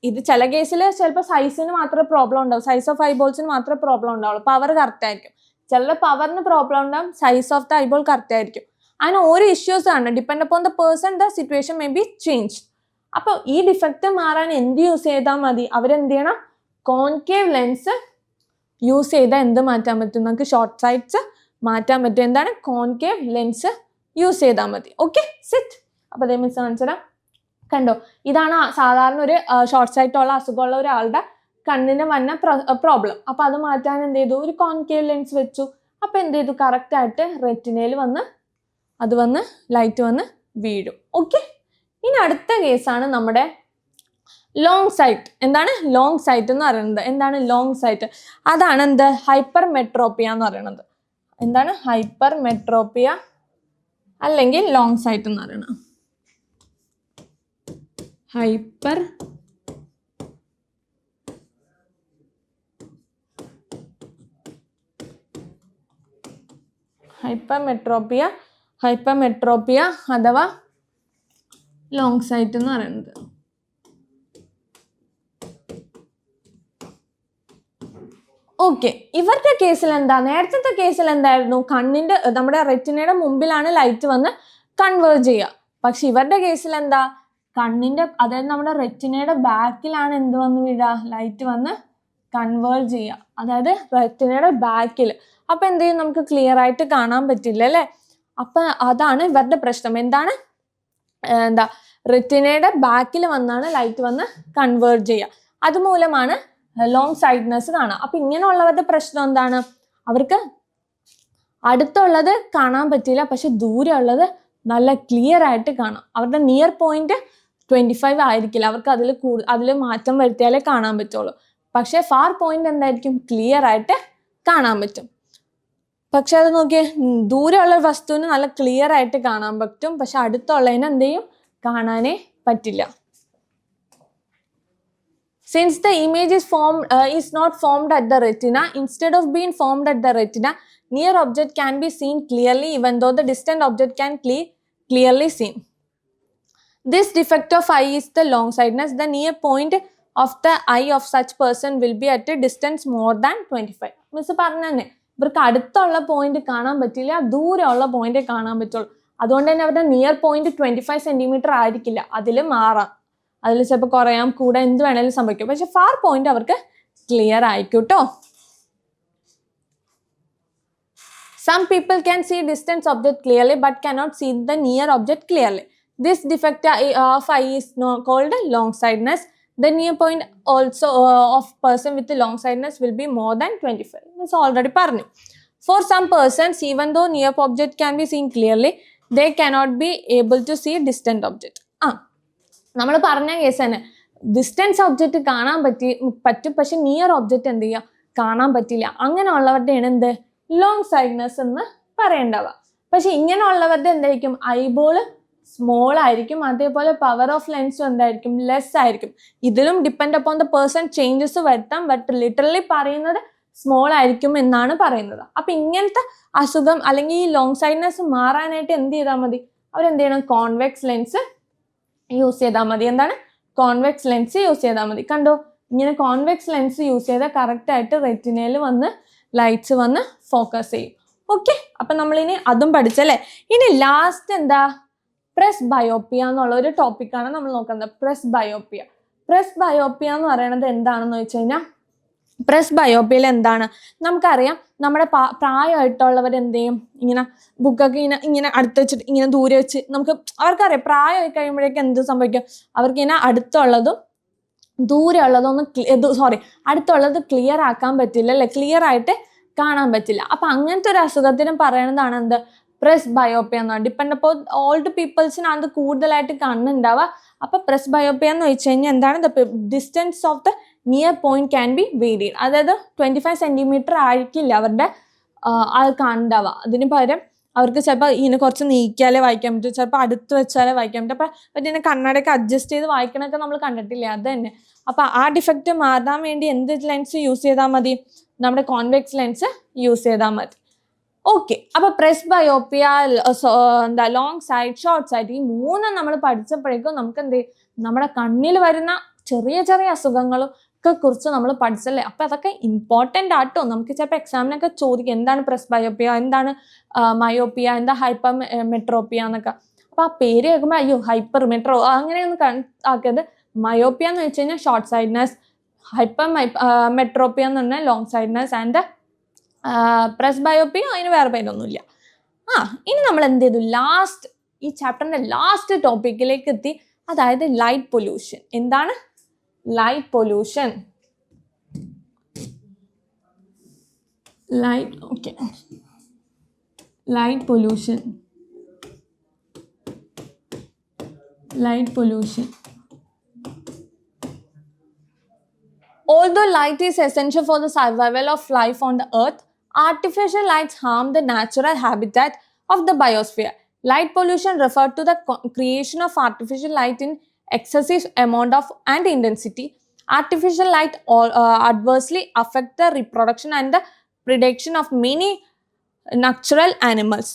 ഇത് ചില കേസിൽ ചിലപ്പോൾ സൈസിന് മാത്രമേ പ്രോബ്ലം ഉണ്ടാവും, സൈസ് ഓഫ് ഐബോൾസിന് മാത്രമേ പ്രോബ്ലം ഉണ്ടാവുള്ളൂ, പവർ കറക്റ്റ് ആയിരിക്കും. ചിലരുടെ പവറിന് പ്രോബ്ലം ഉണ്ടാവും, size of the eyeball correct ആയിരിക്കും. അങ്ങനെ ഓരോ ഇഷ്യൂസ് ആണ്, depend upon the person the situation may be change. അപ്പോൾ ഈ ഡിഫക്റ്റ് മാറാൻ എന്ത് യൂസ് ചെയ്താൽ മതി? അവരെന്ത് ചെയ്യണം, കോൺകേവ് ലെൻസ് യൂസ് ചെയ്താൽ എന്ത് മാറ്റാൻ പറ്റും, നമുക്ക് ഷോർട്ട് സൈറ്റ്സ് മാറ്റാൻ പറ്റും. എന്താണ്, കോൺകേവ് ലെൻസ് യൂസ് ചെയ്താൽ മതി. Okay, set. അപ്പോൾ അതേ മിസ് കാണിച്ചതാ, കണ്ടോ, ഇതാണ് സാധാരണ ഒരു ഷോർട്ട് സൈറ്റുള്ള അസുഖമുള്ള ഒരാളുടെ കണ്ണിന് വന്ന പ്രോബ്ലം. അപ്പോൾ അത് മാറ്റാൻ എന്ത് ചെയ്തു, ഒരു കോൺകേവ് ലെൻസ് വെച്ചു. അപ്പോൾ എന്ത് ചെയ്തു, കറക്റ്റായിട്ട് റെറ്റിനയിൽ വന്ന് ലൈറ്റ് വന്ന് വീഴും. ഓക്കെ, ഇനി അടുത്ത കേസാണ് നമ്മുടെ ലോങ് സൈറ്റ്. എന്താണ് ലോങ് സൈറ്റ് എന്ന് പറയുന്നത്? എന്താണ് ലോങ് സൈറ്റ്? അതാണ് എന്ത്, ഹൈപ്പർ മെട്രോപ്പിയ എന്ന് പറയുന്നത്. എന്താണ്, ഹൈപ്പർ മെട്രോപ്പിയ അല്ലെങ്കിൽ ലോങ് സൈറ്റ് എന്ന് പറയുന്നത്. ഹൈപ്പർ മെട്രോപ്പിയ അഥവാ ലോങ് സൈറ്റ് എന്ന് പറയുന്നത്. ഓക്കെ, ഇവരുടെ കേസിൽ എന്താ, നേരത്തെ കേസിൽ എന്തായിരുന്നു, കണ്ണിന്റെ നമ്മുടെ റെറ്റിനയുടെ മുമ്പിലാണ് ലൈറ്റ് വന്ന് കൺവേർജ് ചെയ്യുക. പക്ഷെ ഇവരുടെ കേസിൽ എന്താ, കണ്ണിന്റെ, അതായത് നമ്മുടെ റെറ്റിനയുടെ ബാക്കിലാണ് എന്ത് വന്ന് വീഴുക, ലൈറ്റ് വന്ന് കൺവേർജ് ചെയ്യുക, അതായത് റെറ്റിനയുടെ ബാക്കിൽ. അപ്പൊ എന്ത് ചെയ്യും, നമുക്ക് ക്ലിയർ ആയിട്ട് കാണാൻ പറ്റില്ല അല്ലേ? അപ്പൊ അതാണ് ഇവരുടെ പ്രശ്നം. എന്താണ്, റെറ്റിനയുടെ ബാക്കിൽ വന്നാണ് ലൈറ്റ് വന്ന് കൺവേർജ് ചെയ്യുക. അതുമൂലമാണ് ലോങ് സൈറ്റ്നെസ് കാണാം. അപ്പൊ ഇങ്ങനെയുള്ളവരുടെ പ്രശ്നം എന്താണ്, അവർക്ക് അടുത്തുള്ളത് കാണാൻ പറ്റില്ല, പക്ഷെ ദൂരെ ഉള്ളത് നല്ല ക്ലിയർ ആയിട്ട് കാണാം. അവരുടെ നിയർ പോയിന്റ് 25 ആയിരിക്കില്ല, അവർക്ക് അതിൽ മാറ്റം വരുത്തിയാലേ കാണാൻ പറ്റുള്ളൂ. പക്ഷെ ഫാർ പോയിന്റ് എന്തായിരിക്കും, ക്ലിയർ ആയിട്ട് കാണാൻ പറ്റും. പക്ഷെ അത് നോക്കിയേ, ദൂരെയുള്ള വസ്തുവിന് നല്ല ക്ലിയർ ആയിട്ട് കാണാൻ പറ്റും, പക്ഷെ അടുത്തുള്ളതിന് എന്ത് ചെയ്യും, കാണാനേ പറ്റില്ല. Since the image is not formed at the retina, instead of being formed at the retina, near object can be seen clearly even though the distant object can clearly seen. This defect of eye is the long sightedness. The near point of the eye of such person will be at a distance more than 25. Miss പറഞ്ഞേ, ഇവർക്ക് അടുത്തുള്ള point കാണാൻ പറ്റില്ല, ദൂരെയുള്ള point കാണാൻ പറ്റുള്ളൂ. അതുകൊണ്ട് തന്നെ അവരുടെ നിയർ പോയിന്റ് 25 സെന്റിമീറ്റർ ആയിരിക്കില്ല, അതിൽ മാറാം, അതിൽ ചിലപ്പോൾ കുറയാം, കൂടെ എന്ത് വേണേലും സംഭവിക്കും. പക്ഷെ ഫാർ പോയിന്റ് അവർക്ക് ക്ലിയർ ആയിരിക്കും കേട്ടോ. Some people can see distant object clearly but cannot see the near object clearly. This defect of eye is called long-sightedness. The near point also of person with long-sightedness will be more than 25. This already പറഞ്ഞു. For some persons, even though near object can be seen clearly, they cannot be able to see distant object. നമ്മൾ പറഞ്ഞ case തന്നെ, distance object കാണാൻ പറ്റും, പക്ഷെ near object എന്ത് ചെയ്യുക, കാണാൻ പറ്റില്ല. അങ്ങനെയുള്ളവരുടെയാണ് എന്ത്, ലോങ് സൈറ്റ്നെസ് എന്ന് പറയേണ്ടവ. പക്ഷെ ഇങ്ങനെയുള്ളവരുടെ എന്തായിരിക്കും, ഐബോള് സ്മോൾ ആയിരിക്കും, അതേപോലെ പവർ ഓഫ് ലെൻസും എന്തായിരിക്കും, ലെസ് ആയിരിക്കും. ഇതിലും depend upon the person changes വരുത്താം, ബട്ട് ലിറ്ററലി പറയുന്നത് സ്മോൾ ആയിരിക്കും എന്നാണ് പറയുന്നത്. അപ്പൊ ഇങ്ങനത്തെ അസുഖം അല്ലെങ്കിൽ ഈ ലോങ് സൈറ്റ്നെസ് മാറാനായിട്ട് എന്ത് ചെയ്താൽ മതി, അവരെന്ത് ചെയ്യണം, കോൺവെക്സ് ലെൻസ് യൂസ് ചെയ്താൽ മതി. എന്താണ്, കോൺവെക്സ് ലെൻസ് യൂസ് ചെയ്താൽ മതി. കണ്ടോ, ഇങ്ങനെ കോൺവെക്സ് ലെൻസ് യൂസ് ചെയ്താൽ കറക്റ്റ് ആയിട്ട് റെറ്റിനയിൽ വന്ന് ലൈറ്റ്സ് വന്ന് ഫോക്കസ് ചെയ്യും. ഓക്കെ, അപ്പൊ നമ്മളിനി അതും പഠിച്ചല്ലേ. ഇനി ലാസ്റ്റ് എന്താ, പ്രസ് ബയോപ്പിയ എന്നുള്ള ഒരു ടോപ്പിക്കാണ് നമ്മൾ നോക്കുന്നത്. പ്രസ് ബയോപ്പിയ എന്ന് പറയുന്നത് എന്താണെന്ന് വെച്ച് കഴിഞ്ഞാൽ, പ്രസ്ബയോപ്പിയയിൽ എന്താണ് നമുക്കറിയാം, നമ്മുടെ പ്രായമായിട്ടുള്ളവർ എന്ത് ചെയ്യും, ഇങ്ങനെ ബുക്കൊക്കെ ഇങ്ങനെ അടുത്ത് വെച്ചിട്ട് ഇങ്ങനെ ദൂരെ വെച്ച് നമുക്ക് അവർക്കറിയാം പ്രായമായി കഴിയുമ്പോഴേക്കും എന്ത് സംഭവിക്കും, അവർക്ക് ഇങ്ങനെ അടുത്തുള്ളതും ദൂരെ ഉള്ളതൊന്നും അടുത്തുള്ളത് ക്ലിയർ ആക്കാൻ പറ്റില്ല അല്ലെ, ക്ലിയർ ആയിട്ട് കാണാൻ പറ്റില്ല. അപ്പൊ അങ്ങനത്തെ ഒരു അസുഖത്തിനും പറയണതാണ് എന്ത്, പ്രസ്ബയോപ്പിയ എന്ന് പറയുന്നത്. ഡിപ്പെൻഡ് അപ്പോൾ ഓൾഡ് പീപ്പിൾസിനാണ് കൂടുതലായിട്ട് കണ്ണുണ്ടാവുക. അപ്പൊ പ്രസ്ബയോപ്പിയ എന്ന് വെച്ച് കഴിഞ്ഞാൽ എന്താണ്, the distance of the near point can be varied. അതായത് 25 സെന്റിമീറ്റർ ആയിരിക്കില്ല അവരുടെ അത് കണ്ടാവുക. അതിന് പകരം അവർക്ക് ചിലപ്പോൾ ഇങ്ങനെ കുറച്ച് നീക്കിയാലേ വായിക്കാൻ പറ്റും, ചിലപ്പോൾ അടുത്ത് വെച്ചാലേ വായിക്കാൻ പറ്റും. അപ്പം ഇതിനെ കണ്ണടയൊക്കെ അഡ്ജസ്റ്റ് ചെയ്ത് വായിക്കണമൊക്കെ നമ്മൾ കണ്ടിട്ടില്ലേ, അത് തന്നെ. അപ്പം ആ ഡിഫക്റ്റ് മാറാൻ വേണ്ടി എന്ത് ലെൻസ് യൂസ് ചെയ്താൽ മതി, നമ്മുടെ കോൺവെക്സ് ലെൻസ് യൂസ് ചെയ്താൽ മതി. ഓക്കെ, അപ്പൊ presbyopia, long side, short side, ഈ മൂന്നും നമ്മൾ പഠിച്ചപ്പോഴേക്കും നമുക്ക് എന്ത് ചെയ്യും, നമ്മുടെ കണ്ണിൽ വരുന്ന ചെറിയ ചെറിയ അസുഖങ്ങളും ഒക്കെ കുറിച്ച് നമ്മൾ പഠിച്ചല്ലേ. അപ്പൊ അതൊക്കെ ഇമ്പോർട്ടൻ്റ് ആട്ടോ. നമുക്ക് ചിലപ്പോൾ എക്സാമിനൊക്കെ ചോദിക്കും എന്താണ് പ്രസ്ബയോപ്പിയ, എന്താണ് മയോപ്പിയ, എന്താ ഹൈപ്പർ മെട്രോപ്പിയ എന്നൊക്കെ. അപ്പൊ ആ പേര് കേൾക്കുമ്പോൾ അയ്യോ ഹൈപ്പർ മെട്രോ അങ്ങനെയൊന്നും ആക്കിയത്. മയോപ്പിയ എന്ന് വെച്ച് കഴിഞ്ഞാൽ ഷോർട്ട് സൈഡ്നെസ്, ഹൈപ്പർ മെട്രോപ്പിയ എന്ന് പറഞ്ഞാൽ ലോങ് സൈഡ്നെസ്, ആൻഡ് പ്രസ്ബയോപ്പിയ അതിന് വേറെ പേരൊന്നുമില്ല. ഇനി നമ്മൾ എന്ത് ചെയ്തു, ലാസ്റ്റ് ഈ ചാപ്റ്ററിന്റെ ലാസ്റ്റ് ടോപ്പിക്കിലേക്ക് എത്തി, അതായത് ലൈറ്റ് പൊല്യൂഷൻ. എന്താണ് light pollution? Light pollution. Although light is essential for the survival of life on the earth, artificial lights harm the natural habitat of the biosphere. Light pollution refers to the creation of artificial light in excessive amount of and intensity. Artificial light adversely affect the reproduction and the predation of many natural animals.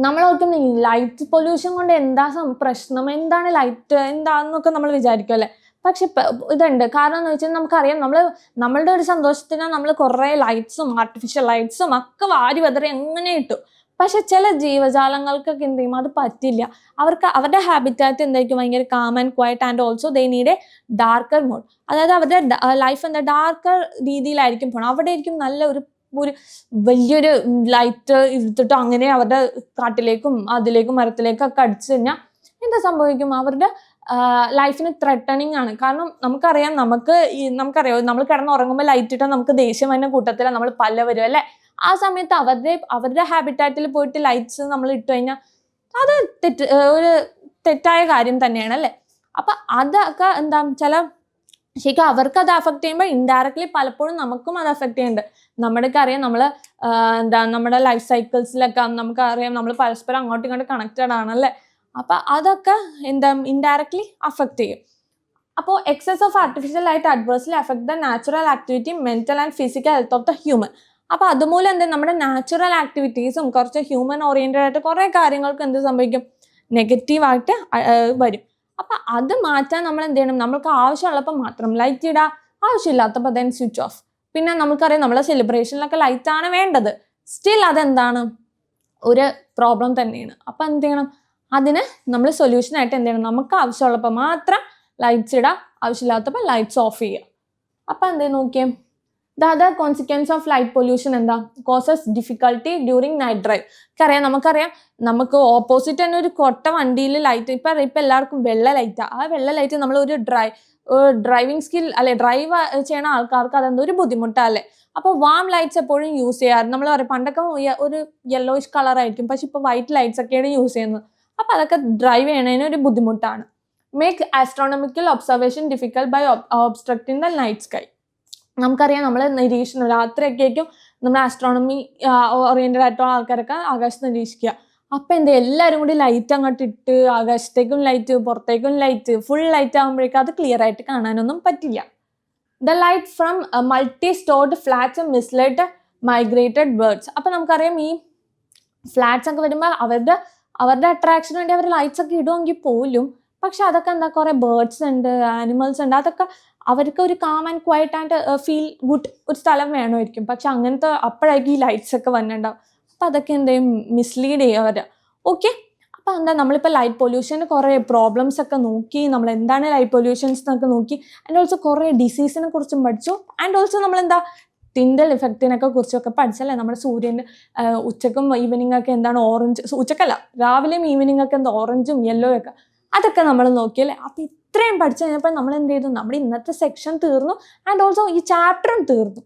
നമ്മൾ ഓർക്കും light pollution കൊണ്ട് എന്താ പ്രശ്നം, എന്താണ് light എന്താന്നൊക്കെ നമ്മൾ വിചാരിക്കും അല്ലേ. പക്ഷെ ഇതുണ്ട്. കാരണം എന്ന് വെച്ചാൽ നമുക്കറിയാം, നമ്മളുടെ ഒരു സന്തോഷത്തിന് നമ്മൾ കുറേ ലൈറ്റ്സും ആർട്ടിഫിഷ്യൽ ലൈറ്റ്സും ഒക്കെ വാരി വെതറി എങ്ങനെ ഇട്ടു. പക്ഷെ ചില ജീവജാലങ്ങൾക്കൊക്കെ എന്ത് ചെയ്യും, അത് പറ്റില്ല. അവരുടെ ഹാബിറ്റാറ്റ് എന്തായിരിക്കും, ഭയങ്കര calm and quiet, and also they need a darker mode. അതായത് അവരുടെ ലൈഫ് എന്താ ഡാർക്കർ രീതിയിലായിരിക്കും പോകണം. അവിടെ ആയിരിക്കും നല്ല ഒരു വലിയൊരു ലൈറ്റ് എടുത്തിട്ട് അങ്ങനെ അവരുടെ കാട്ടിലേക്കും അതിലേക്കും മരത്തിലേക്കും ഒക്കെ അടിച്ചു കഴിഞ്ഞാൽ എന്താ സംഭവിക്കും, അവരുടെ ലൈഫിന് ത്രെട്ടണിങ് ആണ്. കാരണം നമുക്കറിയാം, നമ്മൾ കിടന്നുറങ്ങുമ്പോൾ ലൈറ്റ് ഇട്ടാൽ നമുക്ക് ദേഷ്യം വരുന്ന കൂട്ടത്തിലാണ് നമ്മൾ പല വരും അല്ലെ. ആ സമയത്ത് അവരുടെ ഹാബിറ്റാറ്റിൽ പോയിട്ട് ലൈറ്റ്സ് നമ്മൾ ഇട്ട് കഴിഞ്ഞാൽ അത് ഒരു തെറ്റായ കാര്യം തന്നെയാണ് അല്ലെ. അപ്പൊ അതൊക്കെ എന്താ ശരിക്കും അവർക്ക് അത് അഫക്ട് ചെയ്യുമ്പോൾ ഇൻഡയറക്ട്ലി പലപ്പോഴും നമുക്കും അത് അഫക്ട് ചെയ്യുന്നുണ്ട്. നമ്മുടെയൊക്കെ അറിയാം, നമ്മുടെ ലൈഫ് സൈക്കിൾസിലൊക്കെ നമുക്കറിയാം, നമ്മൾ പരസ്പരം അങ്ങോട്ടും ഇങ്ങോട്ടും കണക്റ്റഡ് ആണല്ലേ. അപ്പൊ അതൊക്കെ ഇൻഡയറക്ട്ലി അഫക്ട് ചെയ്യും. അപ്പോൾ excess of artificial light adversely affect the natural activity, mental and physical health of the human. അപ്പൊ അതുമൂലം എന്താ, നമ്മുടെ നാച്ചുറൽ ആക്ടിവിറ്റീസും കുറച്ച് ഹ്യൂമൻ ഓറിയന്റഡ് ആയിട്ട് കുറെ കാര്യങ്ങൾക്ക് എന്ത് സംഭവിക്കും, നെഗറ്റീവായിട്ട് വരും. അപ്പൊ അത് മാറ്റാൻ നമ്മൾ എന്ത് ചെയ്യണം, നമ്മൾക്ക് ആവശ്യമുള്ളപ്പോൾ മാത്രം ലൈറ്റ് ഇടാം, ആവശ്യമില്ലാത്തപ്പോൾ ദെൻ സ്വിച്ച് ഓഫ്. പിന്നെ നമുക്കറിയാം, നമ്മളെ സെലിബ്രേഷനിലൊക്കെ ലൈറ്റ് ആണ് വേണ്ടത്, സ്റ്റിൽ അതെന്താണ് ഒരു പ്രോബ്ലം തന്നെയാണ്. അപ്പൊ എന്ത് ചെയ്യണം, അതിന് നമ്മൾ സൊല്യൂഷനായിട്ട് എന്ത് ചെയ്യണം, നമുക്ക് ആവശ്യമുള്ളപ്പോൾ മാത്രം ലൈറ്റ്സ് ഇടാം, ആവശ്യമില്ലാത്തപ്പോൾ ലൈറ്റ്സ് ഓഫ് ചെയ്യുക. അപ്പൊ എന്തേ നോക്കിയേ, The other consequence of light pollution എന്താ, causes difficulty during night drive. നമുക്കറിയാം നമുക്ക് ഓപ്പോസിറ്റ് തന്നെ ഒരു കൊട്ട വണ്ടിയിൽ ലൈറ്റ്, ഇപ്പൊ എല്ലാവർക്കും വെള്ള ലൈറ്റാ. ആ വെള്ള ലൈറ്റ് നമ്മൾ ഒരു ഡ്രൈവിംഗ് സ്കിൽ അല്ലെ, ഡ്രൈവ് ചെയ്യണ ആൾക്കാർക്ക് അതെന്തോ ഒരു ബുദ്ധിമുട്ടല്ലേ. അപ്പോൾ വാം ലൈറ്റ്സ് എപ്പോഴും യൂസ് ചെയ്യാറ്. നമ്മൾ പറയും പണ്ടൊക്കെ ഒരു യെല്ലോയിഷ് കളർ ആയിരിക്കും, പക്ഷെ ഇപ്പൊ വൈറ്റ് ലൈറ്റ്സ് ഒക്കെയാണ് യൂസ് ചെയ്യുന്നത്. അപ്പൊ അതൊക്കെ ഡ്രൈവ് ചെയ്യണതിന് ഒരു ബുദ്ധിമുട്ടാണ്. Make astronomical observation difficult by obstructing the night sky. നമുക്കറിയാം, നമ്മൾ നിരീക്ഷണം രാത്രിയൊക്കെ ആയിരിക്കും നമ്മൾ ആസ്ട്രോണമി ഓറിയന്റഡ് ആയിട്ടുള്ള ആൾക്കാരൊക്കെ ആകാശത്ത് നിരീക്ഷിക്കുക. അപ്പൊ എന്താ, എല്ലാവരും കൂടി ലൈറ്റ് അങ്ങോട്ട് ഇട്ട് ആകാശത്തേക്കും ലൈറ്റ് പുറത്തേക്കും ലൈറ്റ് ഫുൾ ലൈറ്റ് ആകുമ്പോഴേക്കും അത് ക്ലിയർ ആയിട്ട് കാണാനൊന്നും പറ്റില്ല. The light from multi storeyed flats mislead migrated birds. അപ്പൊ നമുക്കറിയാം, ഈ ഫ്ലാറ്റ്സ് ഒക്കെ വരുമ്പോൾ അവരുടെ അട്രാക്ഷന് വേണ്ടി അവർ ലൈറ്റ്സ് ഒക്കെ ഇടുമെങ്കിൽ പോലും, പക്ഷെ അതൊക്കെ എന്താ, കുറെ ബേർഡ്സ് ഉണ്ട്, ആനിമൽസ് ഉണ്ട്, അതൊക്കെ അവർക്ക് ഒരു calm and quiet and feel good ഒരു സ്ഥലം വേണമായിരിക്കും. പക്ഷെ അപ്പോഴായിരിക്കും ഈ ലൈറ്റ്സ് ഒക്കെ വന്നിട്ടുണ്ടാവും. അപ്പൊ അതൊക്കെ എന്തെയും മിസ്ലീഡ് ചെയ്യും അവര്. ഓക്കെ, അപ്പോൾ എന്താ നമ്മളിപ്പോൾ ലൈറ്റ് പൊല്യൂഷന് കുറേ പ്രോബ്ലംസ് ഒക്കെ നോക്കി, നമ്മൾ എന്താണ് ലൈറ്റ് പൊല്യൂഷൻസ് എന്നൊക്കെ നോക്കി, ആൻഡ് ഓൾസോ കുറേ ഡിസീസിനെ കുറിച്ചും പഠിച്ചു. ആൻഡ് ഓൾസോ നമ്മളെന്താ ടിൻഡൽ ഇഫക്റ്റിനൊക്കെ കുറിച്ചൊക്കെ പഠിച്ചല്ലേ. നമ്മുടെ സൂര്യൻ്റെ ഉച്ചക്കും ഈവനിങ് ഒക്കെ എന്താണ് ഓറഞ്ച്, ഉച്ചക്കല്ല രാവിലെയും ഈവനിങ് ഒക്കെ എന്താ ഓറഞ്ചും യെല്ലോ ഒക്കെ, അതൊക്കെ നമ്മൾ നോക്കിയല്ലേ. അപ്പോൾ ഇത്രയും പഠിച്ചു കഴിഞ്ഞപ്പോൾ നമ്മൾ എന്ത് ചെയ്തു, നമ്മുടെ ഇന്നത്തെ സെക്ഷൻ തീർന്നു, ആൻഡ് ഓൾസോ ഈ ചാപ്റ്ററും തീർന്നു.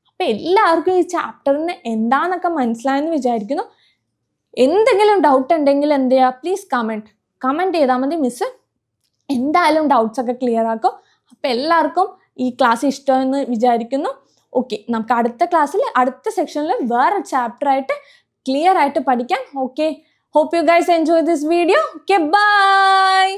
അപ്പോൾ എല്ലാവർക്കും ഈ ചാപ്റ്ററിന് എന്താണെന്നൊക്കെ മനസ്സിലായെന്ന് വിചാരിക്കുന്നു. എന്തെങ്കിലും ഡൗട്ട് ഉണ്ടെങ്കിൽ എന്ത് ചെയ്യുക, പ്ലീസ് കമൻറ്റ് ചെയ്താൽ മതി. മിസ് എന്തായാലും ഡൗട്ട്സ് ഒക്കെ ക്ലിയർ ആക്കും. അപ്പോൾ എല്ലാവർക്കും ഈ ക്ലാസ് ഇഷ്ടമെന്ന് വിചാരിക്കുന്നു. ഓക്കെ, നമുക്ക് അടുത്ത ക്ലാസ്സിൽ അടുത്ത സെക്ഷനിൽ വേറെ ചാപ്റ്റർ ആയിട്ട് ക്ലിയർ ആയിട്ട് പഠിക്കാം. Okay, hope you guys enjoy this video. Okay, bye.